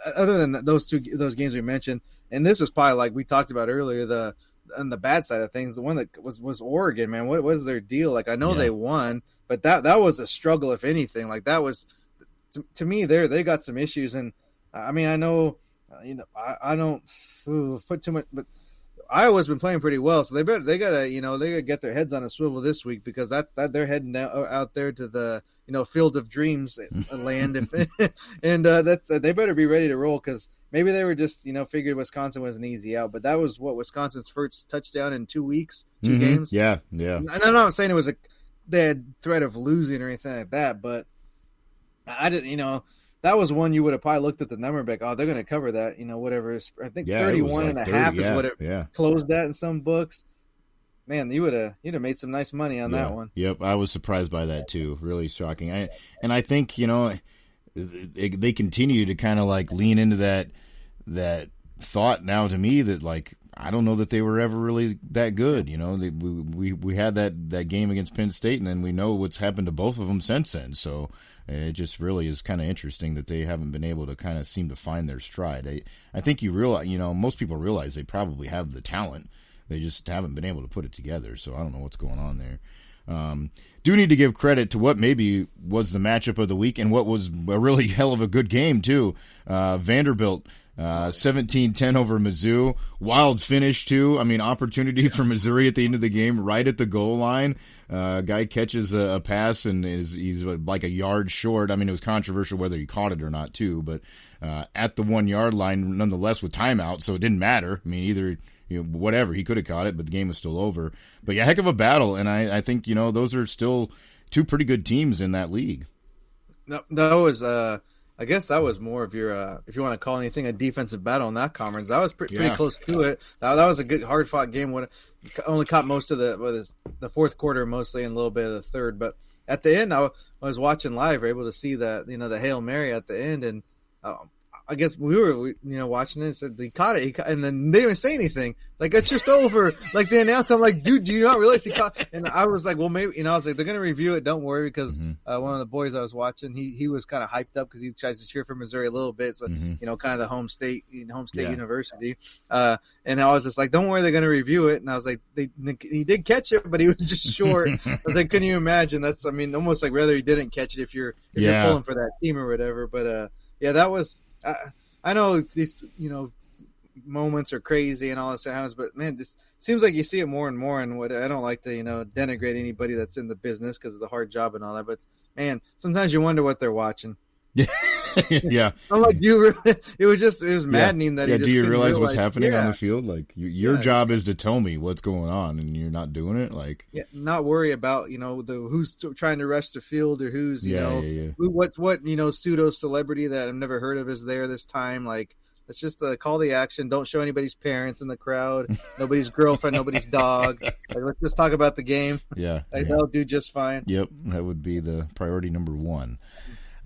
Other than those games we mentioned, and this was probably like we talked about earlier, on the bad side of things, the one that was Oregon, man. What was their deal? Like, I know they won, but that was a struggle, if anything. Like, that was to me they got some issues, and I mean, I know, I don't put too much, but Iowa's been playing pretty well, so they gotta get their heads on a swivel this week, because that they're heading out there to the field of dreams land, and they better be ready to roll, because maybe they were just figured Wisconsin was an easy out, but that was Wisconsin's first touchdown in 2 weeks, two games. Yeah. And I'm not saying it was they had threat of losing or anything like that, but I didn't. That was one you would have probably looked at the number and be like, oh, they're going to cover that, whatever. I think 31 and a half is what it closed that in some books. Man, you'd have made some nice money on that one. Yep, I was surprised by that too. Really shocking. I think they continue to kind of like lean into that thought now to me that like I don't know that they were ever really that good. You know, we had that game against Penn State, and then we know what's happened to both of them since then. So it just really is kind of interesting that they haven't been able to kind of seem to find their stride. I think most people realize they probably have the talent. They just haven't been able to put it together. So I don't know what's going on there. Do need to give credit to what maybe was the matchup of the week and what was a really hell of a good game too. Vanderbilt 17-10 over Mizzou. Wild finish too. I mean, opportunity for Missouri at the end of the game, right at the goal line. Guy catches a pass and he's like a yard short. I mean, it was controversial whether he caught it or not too, but at the 1 yard line nonetheless with timeout, so it didn't matter. I mean, either whatever, he could have caught it, but the game was still over. But yeah, heck of a battle, and I think those are still two pretty good teams in that league. No, that was I guess that was more of your, if you want to call anything a defensive battle in that conference. That was pretty close to it. That was a good, hard-fought game. Only caught most of the fourth quarter mostly and a little bit of the third. But at the end, I was watching live, able to see that, the Hail Mary at the end. And I guess we were watching it and said, he caught it. And then they didn't even say anything. Like, it's just over. Like, they announced, I'm like, dude, do you not realize he caught? And I was like, well, maybe, I was like, they're going to review it. Don't worry. Because one of the boys I was watching, he was kind of hyped up because he tries to cheer for Missouri a little bit. So, kind of the home state university. And I was just like, don't worry, they're going to review it. And I was like, he did catch it, but he was just short. I was like, can you imagine? That's, almost like rather he didn't catch it if you're pulling for that team or whatever. But, that was, I know these, moments are crazy and all this happens, but man, this seems like you see it more and more. And I don't like to, denigrate anybody that's in the business because it's a hard job and all that. But man, sometimes you wonder what they're watching. Yeah. I'm like, it was maddening that. Yeah. Do you realize what's happening on the field? Like your job is to tell me what's going on, and you're not doing it. Like, not worry about who's trying to rush the field or who's what pseudo celebrity that I've never heard of is there this time. Like, let's just call the action. Don't show anybody's parents in the crowd, nobody's girlfriend, nobody's dog. Like, let's just talk about the game. Yeah, they'll do just fine. Yep, that would be the priority number one.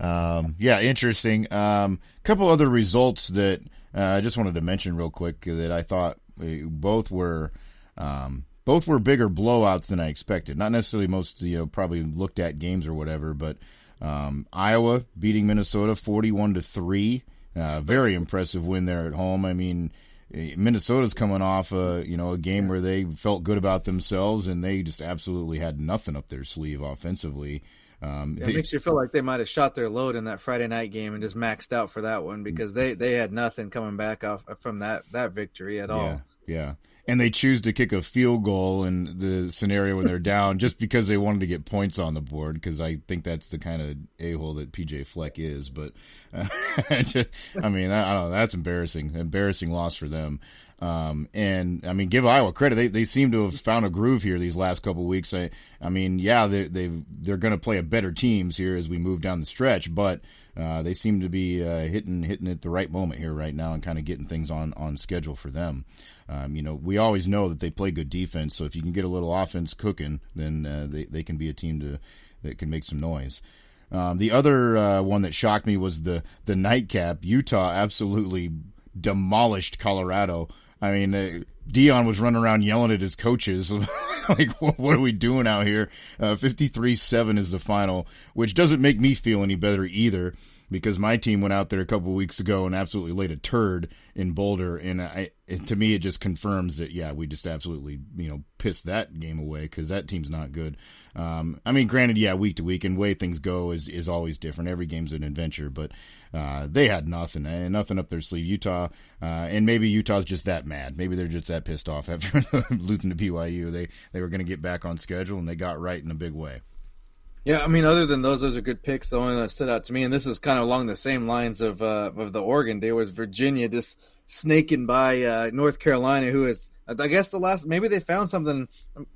Interesting. Couple other results that I just wanted to mention real quick that I thought both were bigger blowouts than I expected. Not necessarily most probably looked at games or whatever, but Iowa beating Minnesota 41-3. Very impressive win there at home. I mean, Minnesota's coming off a game where they felt good about themselves, and they just absolutely had nothing up their sleeve offensively. It makes you feel like they might have shot their load in that Friday night game and just maxed out for that one because they had nothing coming back off from that victory at all. Yeah. And they choose to kick a field goal in the scenario when they're down just because they wanted to get points on the board, because I think that's the kind of a-hole that PJ Fleck is. But, I don't know. That's embarrassing. Embarrassing loss for them. And give Iowa credit. They seem to have found a groove here these last couple of weeks. They're going to play a better teams here as we move down the stretch, but they seem to be hitting at the right moment here right now and kind of getting things on schedule for them. We always know that they play good defense, so if you can get a little offense cooking, then they can be a team that can make some noise. The other one that shocked me was the nightcap. Utah absolutely demolished Colorado. Dion was running around yelling at his coaches, like, what are we doing out here? 53-7 is the final, which doesn't make me feel any better either, because my team went out there a couple of weeks ago and absolutely laid a turd in Boulder, and to me it just confirms that, we just absolutely, pissed that game away, because that team's not good. Granted, week to week, and the way things go is always different. Every game's an adventure, but they had nothing up their sleeve. Utah, and maybe Utah's just that mad. Maybe they're just that pissed off after losing to BYU. They were going to get back on schedule, and they got right in a big way. Yeah, other than those are good picks. The only one that stood out to me, and this is kind of along the same lines of the Oregon day, was Virginia just snaking by North Carolina, who is, I guess, maybe they found something.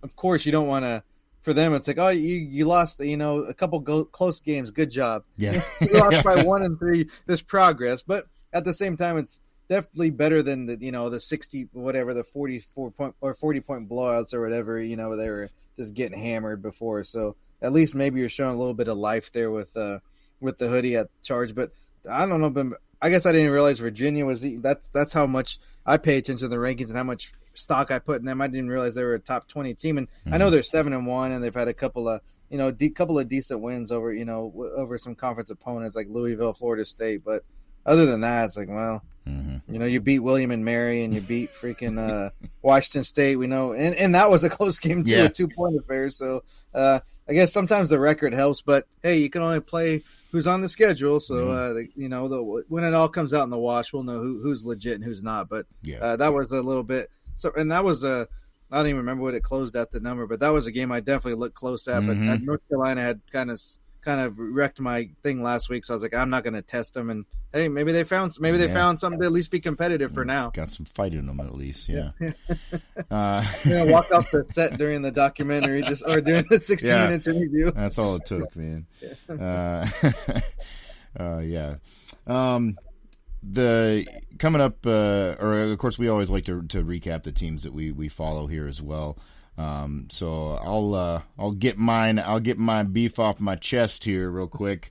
Of course, you don't want to. For them, it's like, oh, you lost, a couple close games. Good job. Yeah, you lost by 1-3. This progress, but at the same time, it's definitely better than the 60 whatever, the 44 point or 40 point blowouts or whatever. They were just getting hammered before. So at least maybe you're showing a little bit of life there with the hoodie at charge. But I don't know. But I guess I didn't realize Virginia was. That's how much I pay attention to the rankings and how much stock I put in them. I didn't realize they were a top 20 team, and I know they're 7-1, and they've had a couple of decent wins over over some conference opponents like Louisville, Florida State. But other than that, it's like, well, you beat William and Mary, and you beat freaking Washington State. We know, and that was a close game too, a 2-point affair. So I guess sometimes the record helps, but hey, you can only play who's on the schedule. So when it all comes out in the wash, we'll know who's legit and who's not. But that was a little bit. So, and that was I don't even remember what it closed at the number, but that was a game I definitely looked close at. But North Carolina had kind of wrecked my thing last week, so I was like, I'm not going to test them. And hey, maybe they found something to at least be competitive for now. Got some fight in them at least, yeah. Walked off the set during the documentary, or during the 60 minutes interview. That's all it took, man. The coming up, or of course, we always like to recap the teams that we follow here as well. So I'll get my beef off my chest here real quick.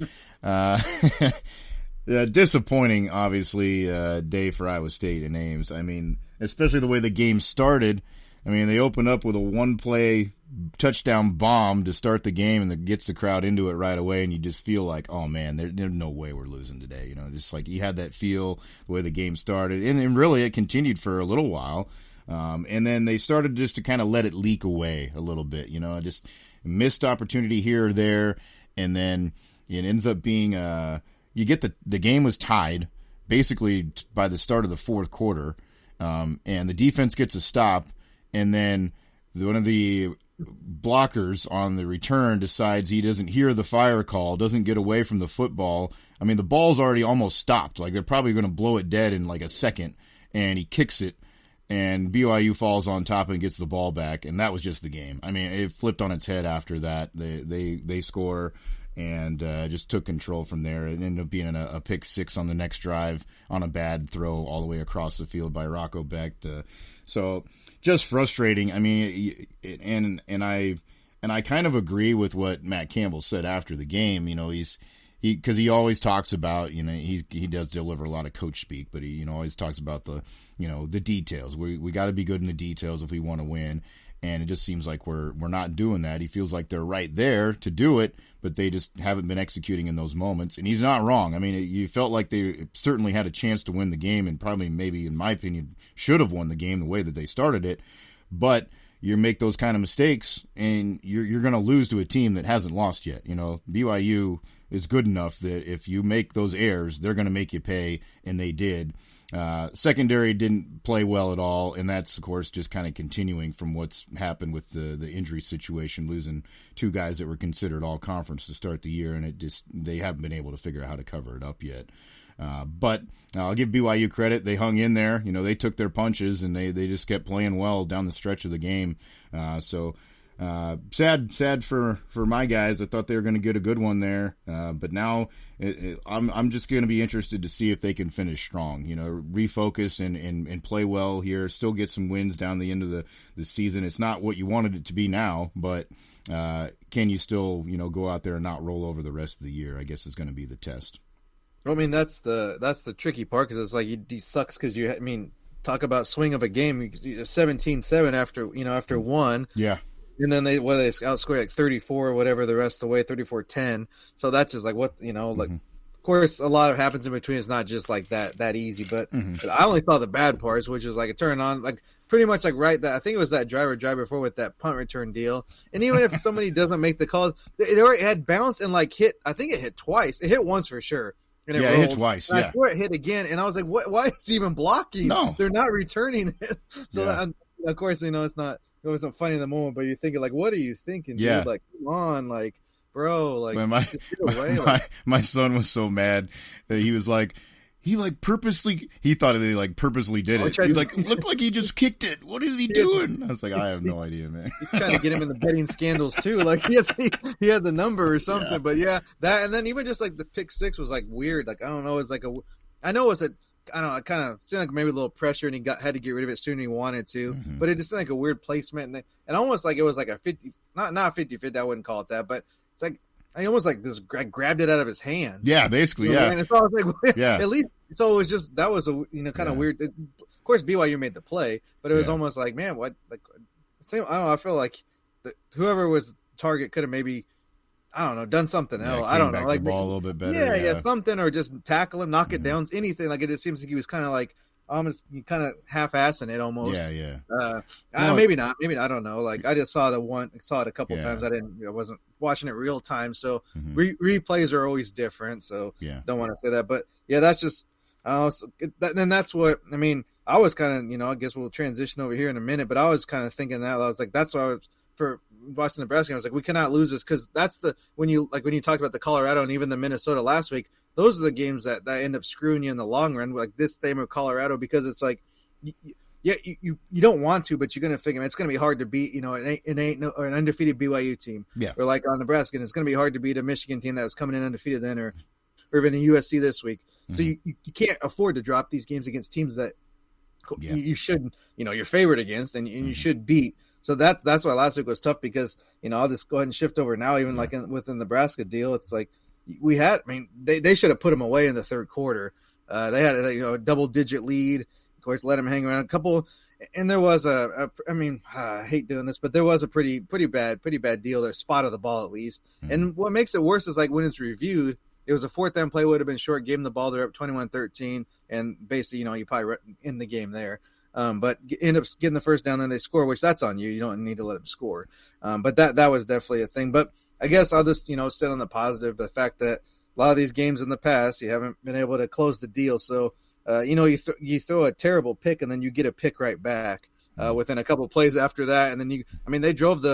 Disappointing, obviously, day for Iowa State in Ames. I mean, especially the way the game started. I mean, they opened up with a one-play touchdown bomb to start the game, and that gets the crowd into it right away, and you just feel like, oh, man, there's no way we're losing today. Just like you had that feel the way the game started. And really, it continued for a little while. And then they started just to kind of let it leak away a little bit, just missed opportunity here or there. And then it ends up being, you get the game was tied basically by the start of the fourth quarter. And the defense gets a stop. And then one of the blockers on the return decides he doesn't hear the fire call, doesn't get away from the football. I mean, the ball's already almost stopped. Like, they're probably going to blow it dead in like a second. And he kicks it. And BYU falls on top and gets the ball back, and that was just the game. I mean, it flipped on its head after that. They score and just took control from there. It ended up being a pick six on the next drive on a bad throw all the way across the field by Rocco Beck. So just frustrating. I mean, and I kind of agree with what Matt Campbell said after the game. Because he always talks about, he does deliver a lot of coach speak, but he always talks about the details. We got to be good in the details if we want to win, and it just seems like we're not doing that. He feels like they're right there to do it, but they just haven't been executing in those moments. And he's not wrong. I mean, you felt like they certainly had a chance to win the game, and probably, maybe in my opinion, should have won the game the way that they started it. But you make those kind of mistakes, and you're going to lose to a team that hasn't lost yet. BYU is good enough that if you make those errors, they're going to make you pay, and they did. Secondary didn't play well at all, and that's, of course, just kind of continuing from what's happened with the injury situation, losing two guys that were considered all-conference to start the year, and they haven't been able to figure out how to cover it up yet. But I'll give BYU credit. They hung in there. They took their punches, and they just kept playing well down the stretch of the game. Sad for my guys. I thought they were going to get a good one there, but now I'm just going to be interested to see if they can finish strong. Refocus and play well here. Still get some wins down the end of the season. It's not what you wanted it to be now, but can you still go out there and not roll over the rest of the year? I guess is going to be the test. I mean, that's the tricky part, because it's like he sucks because talk about swing of a game, 17-7 after one. Yeah. And then they outscore like 34 or whatever the rest of the way, 34-10. So that's just like of course a lot of happens in between. It's not just like that easy, but I only saw the bad parts, which is like it turned on like pretty much like I think it was that drive before with that punt return deal. And even if somebody doesn't make the call, it already had bounced and like hit. I think it hit twice. It hit once for sure. And it hit twice. And I swore it hit again, and I was like, "What? Why is he even blocking? No, they're not returning it." So of course, it's not. It wasn't funny in the moment, but you're thinking like, "What are you thinking, dude? Like, come on, like, bro, like." My son was so mad that he was like, he thought they purposely did it. He's like, looked like he just kicked it. What is he doing? I was like, I have no idea, man. He's trying to get him in the betting scandals too. Like, he had the number or something. Yeah. But yeah, that, and then even just like the pick six was like weird. Like, I don't know. It's like I know it's I don't know. It kind of seemed like maybe a little pressure, and he had to get rid of it sooner than he wanted to. Mm-hmm. But it just seemed like a weird placement, and almost like it was like a 50, not 50-50. I wouldn't call it that, but it's like I almost like this. I grabbed it out of his hands. Yeah, basically, yeah. And so I was like, at least. So it was just that was a kind of weird. Of course BYU made the play, but it was Yeah. almost like, man, what? Like, same. I don't know. I feel like whoever was target could have maybe, I don't know, done something Yeah, else. came I don't know, back like the ball a little bit better. yeah, something, or just tackle him, knock it down, anything. Like it just seems like he was kind of like almost kind of half-assing it almost. Yeah. Maybe not. I don't know. Like I just saw it a couple Yeah. times. I wasn't watching it real time, so Mhm. replays are always different. So Yeah. don't want to say that, but yeah, that's just. Then that's what I mean. I was kind of, I guess we'll transition over here in a minute, but I was kind of thinking that I was like, that's why I was for watching Nebraska. I was like, we cannot lose this because that's when you talked about the Colorado and even the Minnesota last week. Those are the games that end up screwing you in the long run, like this game of Colorado, because it's like, you don't want to, but you're going to figure it's going to be hard to beat, an undefeated BYU team. Yeah. Or like on Nebraska, and it's going to be hard to beat a Michigan team that was coming in undefeated then, or even a USC this week. So you can't afford to drop these games against teams that you should, your favorite against, and you should beat. So that's why last week was tough because, I'll just go ahead and shift over now, even like with the Nebraska deal. It's like they should have put them away in the third quarter. They had a double-digit lead. Of course, let them hang around a couple. And there was I hate doing this, but there was a pretty bad deal there, spot of the ball at least. And what makes it worse is like when it's reviewed, it was a fourth down play, would have been short, gave them the ball, they're up 21-13, and basically, you probably in the game there. But end up getting the first down, then they score, which that's on you. You don't need to let them score. But that was definitely a thing. But I guess I'll just, sit on the positive, the fact that a lot of these games in the past, you haven't been able to close the deal. So, you throw a terrible pick and then you get a pick right back within a couple of plays after that. And then they drove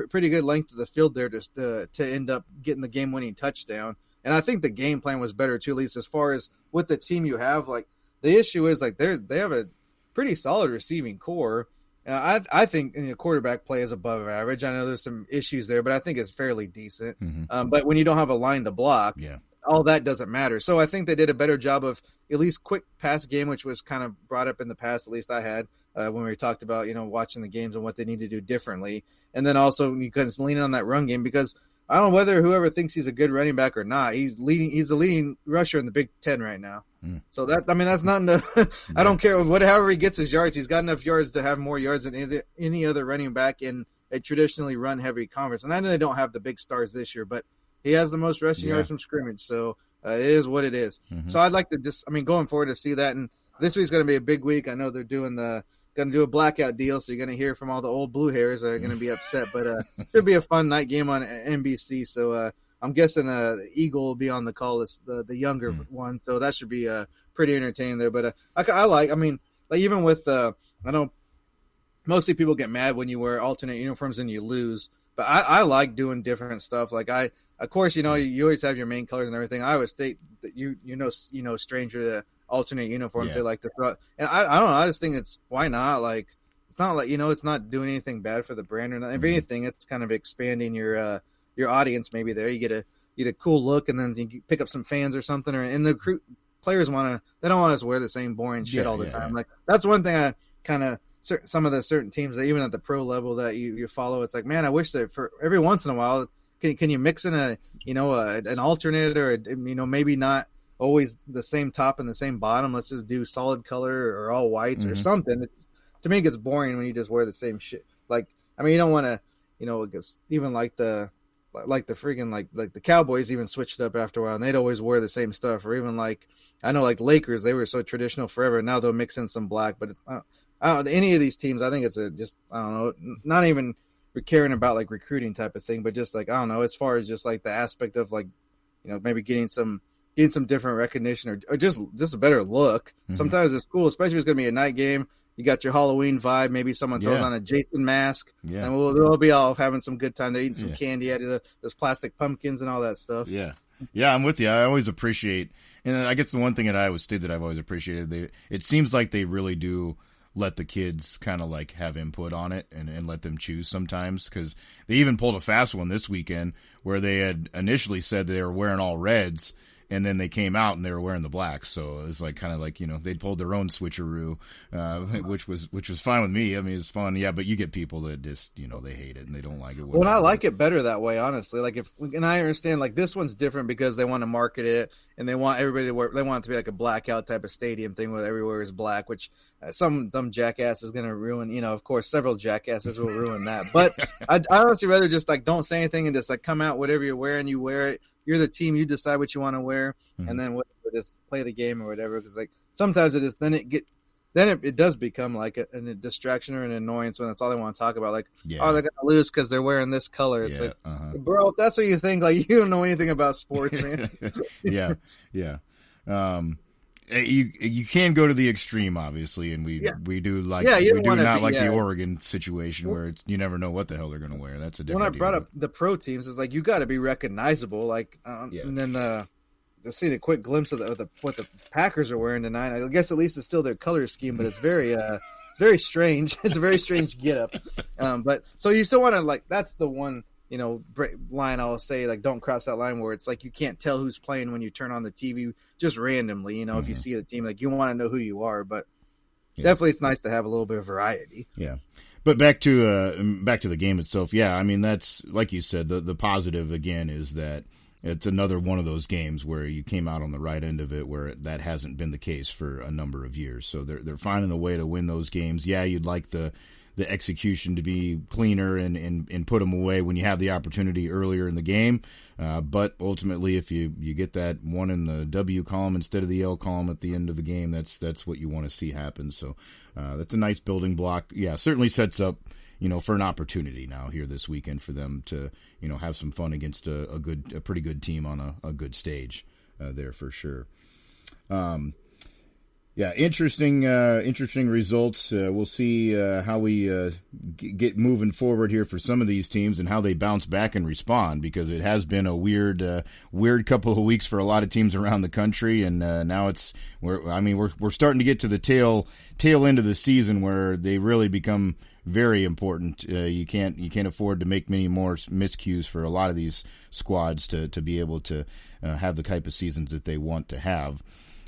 pretty good length of the field there just to end up getting the game-winning touchdown. And I think the game plan was better too, at least as far as with the team you have. Like the issue is like they have a pretty solid receiving core. I think quarterback play is above average. I know there's some issues there, but I think it's fairly decent. But when you don't have a line to block, all that doesn't matter. So I think they did a better job of at least quick pass game, which was kind of brought up in the past, at least I had, when we talked about, watching the games and what they need to do differently. And then also you couldn't lean on that run game because I don't know whether whoever thinks he's a good running back or not. He's the leading rusher in the Big Ten right now. So that's not I don't care however he gets his yards. He's got enough yards to have more yards than any other running back in a traditionally run heavy conference. And I know they don't have the big stars this year, but he has the most rushing yards from scrimmage. So it is what it is. So I'd like to going forward to see that. And this week's going to be a big week. I know they're going to do a blackout deal, so you're going to hear from all the old blue hairs that are going to be upset. But it should be a fun night game on NBC. So I'm guessing the Eagle will be on the call. It's the younger one, so that should be pretty entertaining there. But even with I know mostly people get mad when you wear alternate uniforms and you lose, but I like doing different stuff. Like of course, you always have your main colors and everything. Iowa State, stranger to alternate uniforms, they like to throw. And I don't know. I just think why not? Like it's not like it's not doing anything bad for the brand or nothing. If anything, it's kind of expanding your audience. Maybe there you get a cool look, and then you pick up some fans or something. And the players they don't want us to wear the same boring shit all the time. Like that's one thing I kind of some of the certain teams that even at the pro level that you follow. It's like, man, I wish that for every once in a while, can you mix in an alternate or maybe not always the same top and the same bottom. Let's just do solid color or all whites or something. To me, it gets boring when you just wear the same shit. Like, you don't want to, even like the freaking like the Cowboys even switched up after a while, and they'd always wear the same stuff. Or even like I know like Lakers, they were so traditional forever. Now they'll mix in some black, but I don't any of these teams. I think it's I don't know, not even caring about like recruiting type of thing, but just like I don't know, as far as just like the aspect of like maybe getting some different recognition or just a better look. Sometimes it's cool, especially if it's going to be a night game. You got your Halloween vibe. Maybe someone throws on a Jason mask, and we'll be all having some good time. They're eating some candy out of those plastic pumpkins and all that stuff. Yeah, I'm with you. I always appreciate, and I guess the one thing at Iowa State that I've always appreciated, it seems like they really do let the kids kind of like have input on it and let them choose sometimes, because they even pulled a fast one this weekend where they had initially said they were wearing all reds. and then they came out and they were wearing the black. So it was like kind of like, you know, they pulled their own switcheroo, which was fine with me. I mean, it's fun, yeah. But you get people that just, you know, they hate it and they don't like it. Well, I like it better that way, honestly. Like and I understand like this one's different because they want to market it and they want everybody to wear. They want it to be like a blackout type of stadium thing where everywhere is black, which some dumb jackass is going to ruin. You know, of course, several jackasses will ruin that. But I honestly rather just like don't say anything and just like come out whatever you're wearing, you wear it. You're the team. You decide what you want to wear, and then just play the game or whatever. Because like sometimes it is, then it does become like a distraction or an annoyance when that's all they want to talk about. Like, oh, they're gonna lose because they're wearing this color. It's like, bro, if that's what you think, like you don't know anything about sports, man. yeah. You can go to the extreme, obviously, and we do like the Oregon situation where it's you never know what the hell they're going to wear. That's a different. When I brought up the pro teams, it's like you got to be recognizable. Like, and then just seeing a quick glimpse of what the Packers are wearing tonight. I guess at least it's still their color scheme, but it's very strange. It's a very strange getup. But so you still want to like that's the one. You know, line I'll say, like, don't cross that line where it's like you can't tell who's playing when you turn on the TV just randomly. You know, if you see the team, like, you want to know who you are. But definitely it's nice to have a little bit of variety. Yeah. But back to the game itself, yeah, I mean, that's, like you said, the positive, again, is that it's another one of those games where you came out on the right end of it where that hasn't been the case for a number of years. So they're finding a way to win those games. Yeah, you'd like the execution to be cleaner and put them away when you have the opportunity earlier in the game. But ultimately, if you get that one in the W column instead of the L column at the end of the game, that's what you want to see happen. So that's a nice building block. Yeah, certainly sets up, you know, for an opportunity now here this weekend for them to, you know, have some fun against a pretty good team on a good stage there for sure. Yeah, interesting results. We'll see how we get moving forward here for some of these teams and how they bounce back and respond, because it has been a weird couple of weeks for a lot of teams around the country, and now we're starting to get to the tail end of the season where they really become very important. You can't afford to make many more miscues for a lot of these squads to be able to have the type of seasons that they want to have.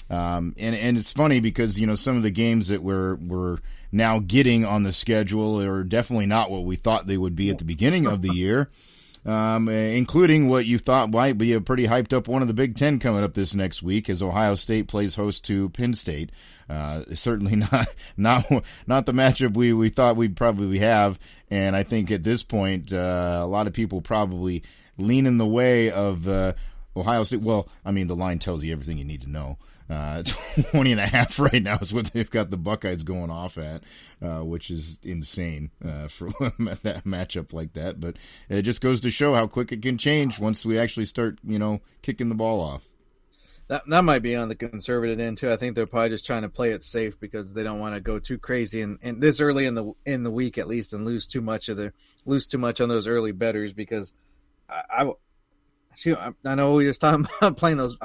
And it's funny because, you know, some of the games that we're now getting on the schedule are definitely not what we thought they would be at the beginning of the year, including what you thought might be a pretty hyped up one of the Big Ten coming up this next week as Ohio State plays host to Penn State. Certainly not the matchup we thought we'd probably have. And I think at this point, a lot of people probably lean in the way of Ohio State. Well, I mean, the line tells you everything you need to know. 20.5 right now is what they've got the Buckeyes going off at, which is insane for that matchup like that. But it just goes to show how quick it can change once we actually start, you know, kicking the ball off. That might be on the conservative end too. I think they're probably just trying to play it safe because they don't want to go too crazy and this early in the week at least and lose too much on those early bettors, because I know we just talking about playing those.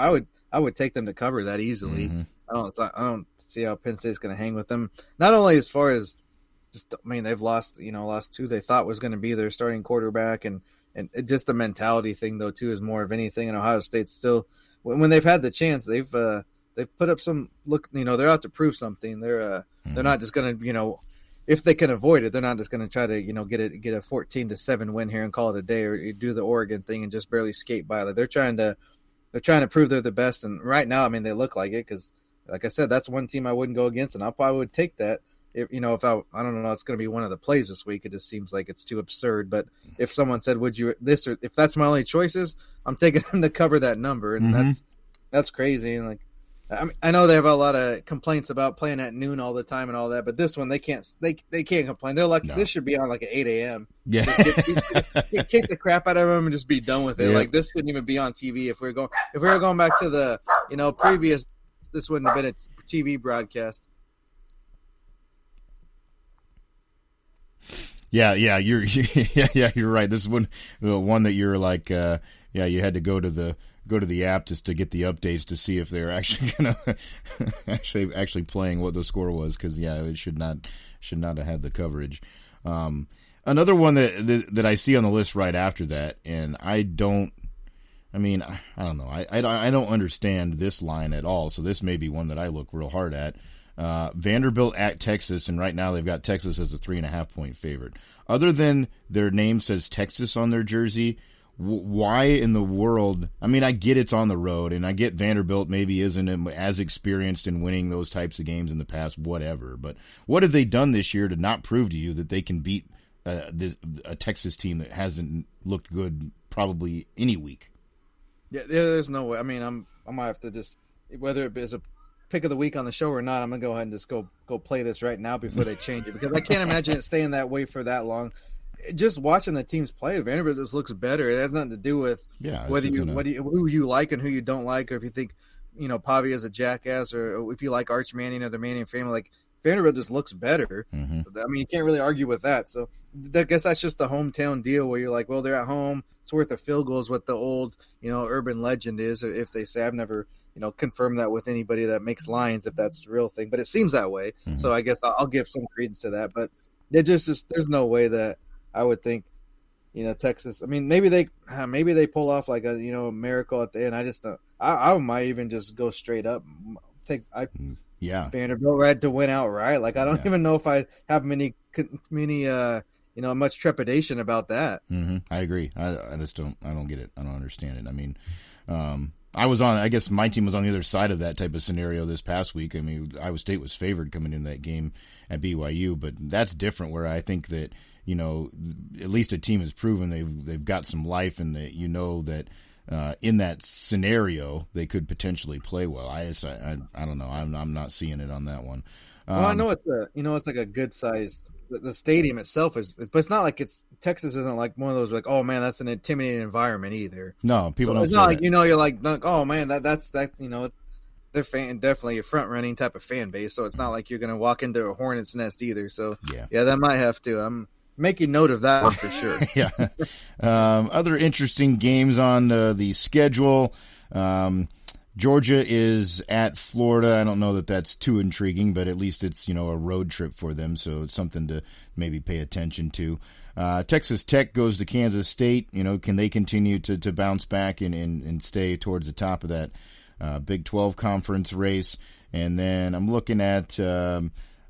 I would take them to cover that easily. Mm-hmm. I don't see how Penn State's going to hang with them. Not only as far as they've lost who they thought was going to be their starting quarterback, and just the mentality thing though too is more of anything. And Ohio State's still, when they've had the chance, they've put up some look. You know, they're out to prove something. They're not just going to, you know, if they can avoid it, they're not just going to try to, you know, get a 14-7 win here and call it a day, or do the Oregon thing and just barely skate by. Like they're trying to prove they're the best, and right now, I mean, they look like it because, like I said, that's one team I wouldn't go against, and I probably would take that. If I don't know, it's going to be one of the plays this week. It just seems like it's too absurd. But if someone said, "Would you this?" or if that's my only choices, I'm taking them to cover that number, and that's crazy. And like, I know they have a lot of complaints about playing at noon all the time and all that, but this one they can't complain. They're like, this should be on like at 8 a.m. Yeah, kick the crap out of them and just be done with it. Yeah. Like this couldn't even be on TV if we were going back to the previous. This wouldn't have been a TV broadcast. Yeah, you're right. This is the one that you're like, you had to go to the app just to get the updates to see if they're actually gonna actually playing what the score was, because it should not have had the coverage. Another one that I see on the list right after that, and I don't I mean, I don't know. I don't understand this line at all. So this may be one that I look real hard at. Vanderbilt at Texas, and right now they've got Texas as a 3.5-point favorite. Other than their name says Texas on their jersey, why in the world? I mean, I get it's on the road, and I get Vanderbilt maybe isn't as experienced in winning those types of games in the past, whatever. But what have they done this year to not prove to you that they can beat a Texas team that hasn't looked good probably any week? Yeah, there's no way. I mean, I might have to just, whether it is a pick of the week on the show or not, I'm gonna go ahead and just go play this right now before they change it, because I can't imagine it staying that way for that long. Just watching the teams play, Vanderbilt just looks better. It has nothing to do with who you like and who you don't like, or if you think Pavia is a jackass, or if you like Arch Manning or the Manning family. Like, Vanderbilt just looks better. Mm-hmm. I mean, you can't really argue with that. So I guess that's just the hometown deal where you're like, well, they're at home. It's worth a field goal is what the old urban legend is. If they say, I've never confirmed that with anybody that makes lines, if that's the real thing, but it seems that way. Mm-hmm. So I guess I'll give some credence to that. But it just there's no way that I would think, Texas. I mean, maybe they pull off like a miracle at the end. I just don't. I might even just go straight up. Vanderbilt right to win outright. Like, I don't even know if I have many much trepidation about that. Mm-hmm. I agree. I just don't. I don't get it. I don't understand it. I mean, I guess my team was on the other side of that type of scenario this past week. I mean, Iowa State was favored coming in that game at BYU, but that's different, where I think that, at least a team has proven they've got some life, and that that in that scenario they could potentially play well. I don't know. I'm not seeing it on that one. Well, I know it's like a good sized. The stadium itself but it's not like Texas isn't like one of those like, oh man, that's an intimidating environment either. No, people don't. It's not like you're like, oh man, that's they're definitely a front running type of fan base. So it's not like you're gonna walk into a hornet's nest either. So yeah, that might have to. I'm making note of that one for sure. Yeah. Other interesting games on the schedule. Georgia is at Florida. I don't know that that's too intriguing, but at least it's, a road trip for them, so it's something to maybe pay attention to. Texas Tech goes to Kansas State. Can they continue to bounce back and stay towards the top of that Big 12 conference race? And then I'm looking at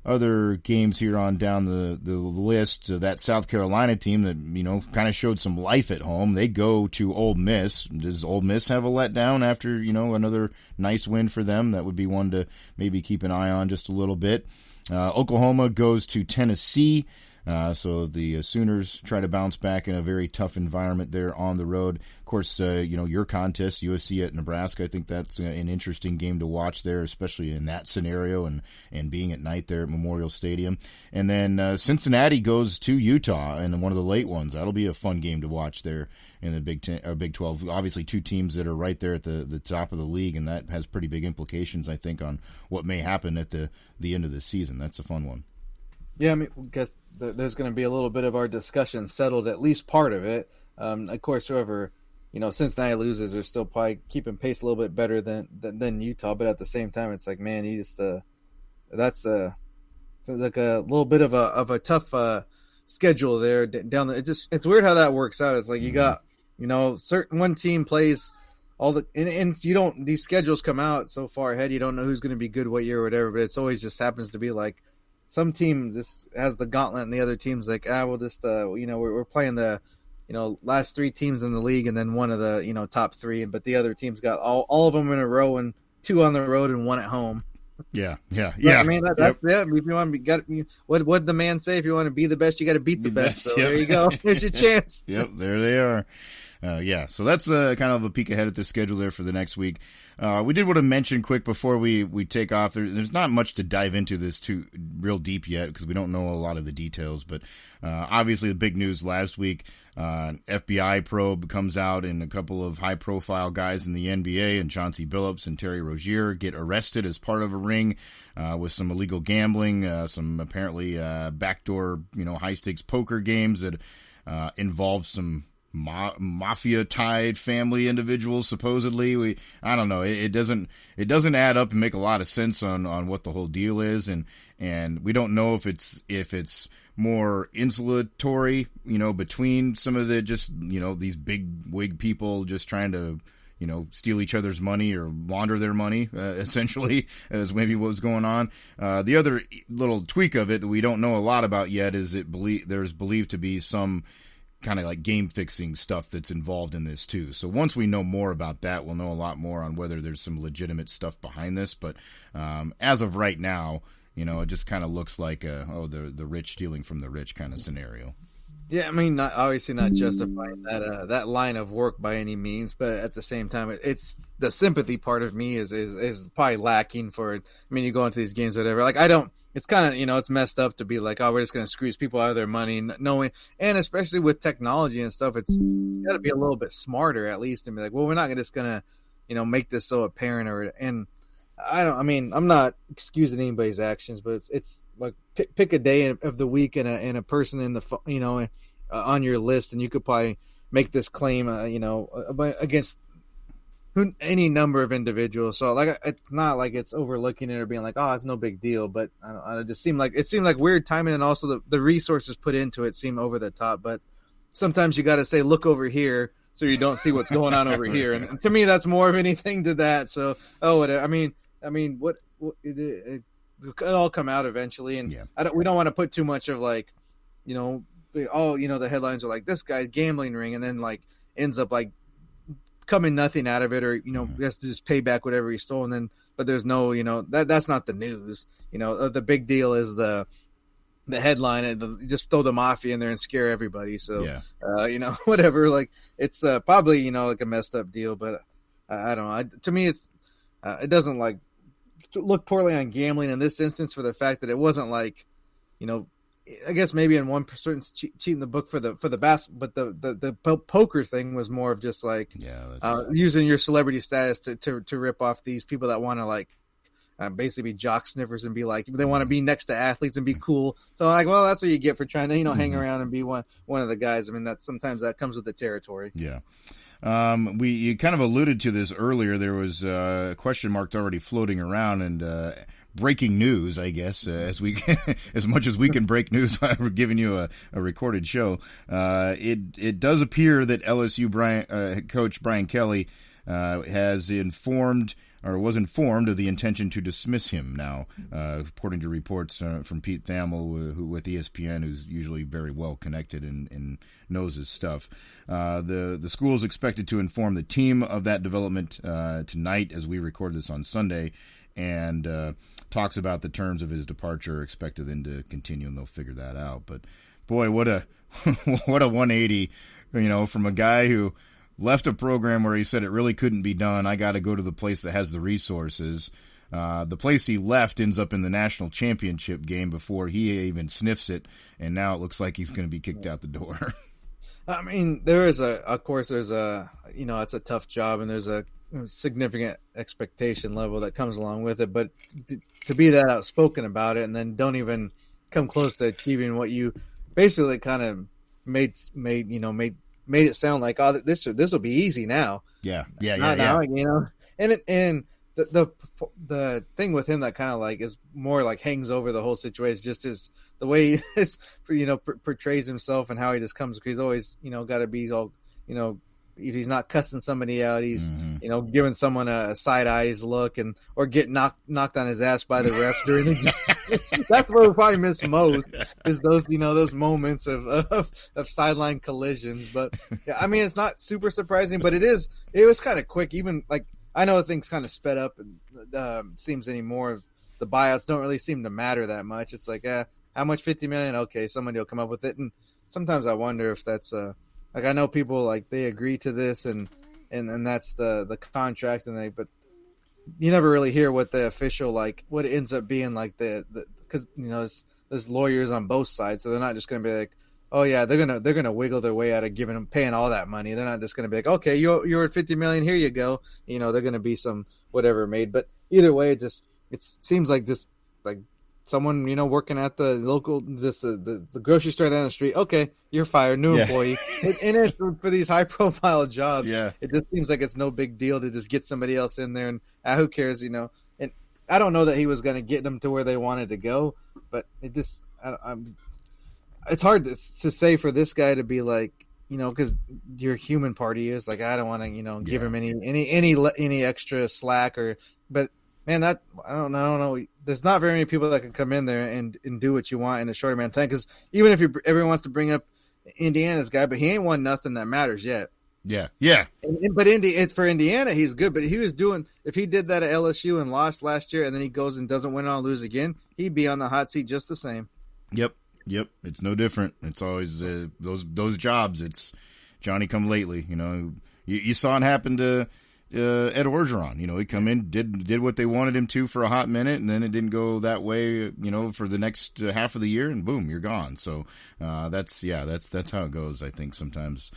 other games here on down the list. That South Carolina team that, kind of showed some life at home. They go to Ole Miss. Does Ole Miss have a letdown after, another nice win for them? That would be one to maybe keep an eye on just a little bit. Oklahoma goes to Tennessee. So the Sooners try to bounce back in a very tough environment there on the road. Of course, your contest, USC at Nebraska, I think that's an interesting game to watch there, especially in that scenario and being at night there at Memorial Stadium. And then Cincinnati goes to Utah in one of the late ones. That'll be a fun game to watch there in the Big 12. Obviously, two teams that are right there at the top of the league, and that has pretty big implications, I think, on what may happen at the end of the season. That's a fun one. Yeah, I mean, because there's going to be a little bit of our discussion settled, at least part of it. Of course, whoever, Cincinnati loses, they're still probably keeping pace a little bit better than Utah. But at the same time, it's like, man, that's like a little bit of a tough schedule there down the. It's weird how that works out. It's like you got, certain one team plays all the and you don't. These schedules come out so far ahead, you don't know who's going to be good what year or whatever. But it's always just happens to be like, some team just has the gauntlet, and the other team's like, we'll just, we're playing the, last three teams in the league, and then one of the, top three, but the other team's got all of them in a row, and two on the road and one at home. Yeah. I mean, that's it. If you want to what the man say? If you want to be the best, you got to beat the best. So there you go. There's your chance. Yep, there they are. So that's kind of a peek ahead at the schedule there for the next week. We did want to mention quick before we take off. There's not much to dive into this too real deep yet because we don't know a lot of the details. But obviously, the big news last week, FBI probe comes out, and a couple of high-profile guys in the NBA, and Chauncey Billups and Terry Rozier, get arrested as part of a ring with some illegal gambling, some apparently backdoor, high-stakes poker games that involve some mafia-tied family individuals. Supposedly, I don't know. It doesn't add up and make a lot of sense on what the whole deal is, and we don't know if it's more insulatory, between some of the just, these big wig people just trying to, steal each other's money or launder their money, essentially, as maybe what was going on. The other little tweak of it that we don't know a lot about yet is there's believed to be some kind of like game fixing stuff that's involved in this too. So once we know more about that, we'll know a lot more on whether there's some legitimate stuff behind this. But as of right now, it just kind of looks like the rich stealing from the rich kind of scenario. Yeah, I mean, obviously not justifying that line of work by any means, but at the same time, it's the sympathy part of me is probably lacking for it. I mean, you go into these games, whatever. Like, I don't. It's kind of, it's messed up to be like, oh, we're just going to squeeze people out of their money, knowing, and especially with technology and stuff, it's got to be a little bit smarter at least, and be like, well, we're not just going to, make this so apparent, and I'm not excusing anybody's actions, but it's like pick a day of the week and a person in the, on your list, and you could probably make this claim, against any number of individuals. So like, it's not like it's overlooking it or being like, oh, it's no big deal. But it seemed like weird timing, and also the resources put into it seem over the top. But sometimes you got to say, look over here, so you don't see what's going on over here. And to me, that's more of anything to that. So whatever. I mean, what it all come out eventually, and yeah. We don't want to put too much of like, the headlines are like this guy's gambling ring, and then like ends up like coming nothing out of it, or has to just pay back whatever he stole, and then but there's no that's not the news. The big deal is the headline, and just throw the mafia in there and scare everybody. So yeah. Whatever, like it's probably like a messed up deal, but I don't know. To me, it's it doesn't like look poorly on gambling in this instance for the fact that it wasn't like I guess maybe in one certain cheating the book for the but the poker thing was more of just like using your celebrity status to rip off these people that want to like basically be jock sniffers and be like they want to be next to athletes and be cool. So like, well, that's what you get for trying to hang around and be one of the guys. I mean, that sometimes that comes with the territory. Yeah. You kind of alluded to this earlier. There was question marks already floating around, and breaking news, I guess, as much as we can break news, we're giving you a recorded show. It does appear that LSU coach Brian Kelly was informed of the intention to dismiss him now, according to reports from Pete Thamel, who with ESPN, who's usually very well connected and knows his stuff. The school is expected to inform the team of that development tonight as we record this on Sunday, and talks about the terms of his departure, expected then to continue, and they'll figure that out. But boy, what a 180, from a guy who left a program where he said it really couldn't be done. I got to go to the place that has the resources. The place he left ends up in the national championship game before he even sniffs it, and now it looks like he's going to be kicked out the door. I mean, there's a it's a tough job, and there's a significant expectation level that comes along with it. But to be that outspoken about it, and then don't even come close to achieving what you basically kind of made it sound like, oh, this will be easy now. Yeah. And the thing with him that kind of like is more like hangs over the whole situation, just is the way he is, portrays himself and how he just comes. He's always got to be all if he's not cussing somebody out, he's giving someone a side eyes look or get knocked on his ass by the refs during the game. That's what we probably miss most is those those moments of sideline collisions. But yeah, I mean, it's not super surprising, but it was kind of quick. Even like I know things kind of sped up, and seems anymore of the buyouts don't really seem to matter that much. It's like, how much? $50 million? Okay, somebody will come up with it. And sometimes I wonder if that's like, I know people like they agree to this and that's the contract, but you never really hear what the official, like what it ends up being like because there's lawyers on both sides, so they're not just going to be like, oh yeah, they're gonna wiggle their way out of paying all that money. They're not just going to be like, okay, you're at $50 million, here you go. They're going to be some whatever made. But either way, it seems like this like someone working at the local the grocery store down the street. Okay, you're fired, new employee. And it's for these high profile jobs. Yeah, it just seems like it's no big deal to just get somebody else in there, and who cares, And I don't know that he was going to get them to where they wanted to go, but it just it's hard to say for this guy to be like, because your human party is like, I don't want to, give him any extra slack but man, that I don't know. There's not very many people that can come in there and do what you want in a short amount of time. Because even if everyone wants to bring up Indiana's guy, but he ain't won nothing that matters yet. Yeah. But for Indiana, he's good. But if he did that at LSU and lost last year, and then he goes and doesn't win or lose again, he'd be on the hot seat just the same. Yep. It's no different. It's always those jobs. It's Johnny come lately. You saw it happen to Ed Orgeron. He come in, did what they wanted him to for a hot minute, and then it didn't go that way. For the next half of the year, and boom, you're gone. So that's how it goes. I think sometimes,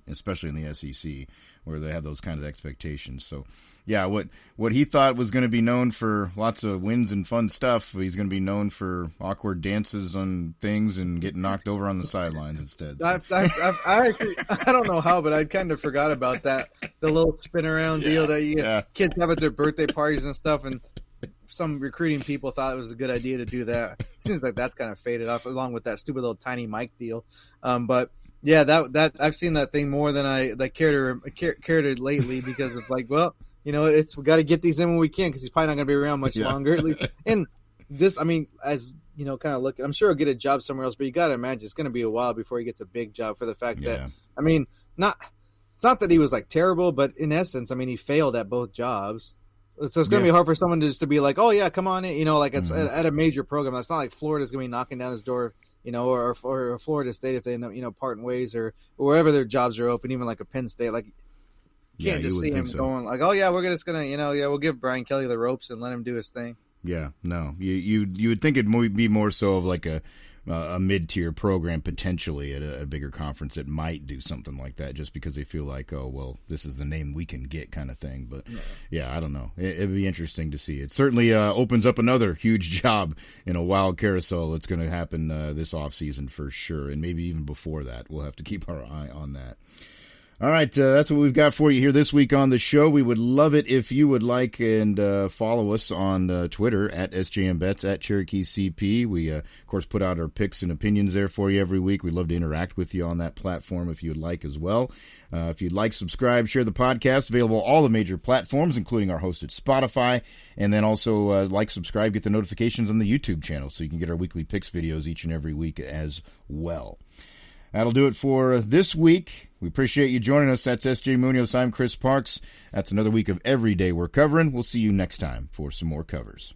especially in the SEC, where they have those kind of expectations. So yeah, what he thought was going to be known for lots of wins and fun stuff, he's going to be known for awkward dances on things and getting knocked over on the sidelines instead. So. I don't know how, but I kind of forgot about that. The little spin around deal that kids have at their birthday parties and stuff, and some recruiting people thought it was a good idea to do that. Seems like that's kind of faded off, along with that stupid little tiny mic deal. But yeah, that I've seen that thing more than I cared to lately, because it's like, well, we got to get these in when we can, because he's probably not going to be around much longer. At least. And this, as kind of looking, I'm sure he'll get a job somewhere else, but you got to imagine it's going to be a while before he gets a big job, for the fact that, it's not that he was like terrible, but in essence, he failed at both jobs. So it's going to be hard for someone just to be like, oh yeah, come on in, it's at a major program. It's not like Florida's going to be knocking down his door, or Florida State, if they end up, parting ways, or wherever their jobs are open, even like a Penn State, like, you can't just see him going like, oh yeah, we're just gonna, we'll give Brian Kelly the ropes and let him do his thing. Yeah, no, you would think it'd be more so of like a mid-tier program potentially at a bigger conference that might do something like that, just because they feel like, oh well, this is the name we can get kind of thing. But yeah, I don't know. It'd be interesting to see. It certainly opens up another huge job in a wild carousel that's going to happen this offseason for sure, and maybe even before that. We'll have to keep our eye on that. All right, that's what we've got for you here this week on the show. We would love it if you would like and follow us on Twitter at SJMBets, at CherokeeCP. We, of course, put out our picks and opinions there for you every week. We'd love to interact with you on that platform if you'd like as well. If you'd like, subscribe, share the podcast. Available on all the major platforms, including our host at Spotify. And then also subscribe, get the notifications on the YouTube channel so you can get our weekly picks videos each and every week as well. That'll do it for this week. We appreciate you joining us. That's S.J. Munoz. I'm Chris Parks. That's another week of Every Day We're Covering. We'll see you next time for some more covers.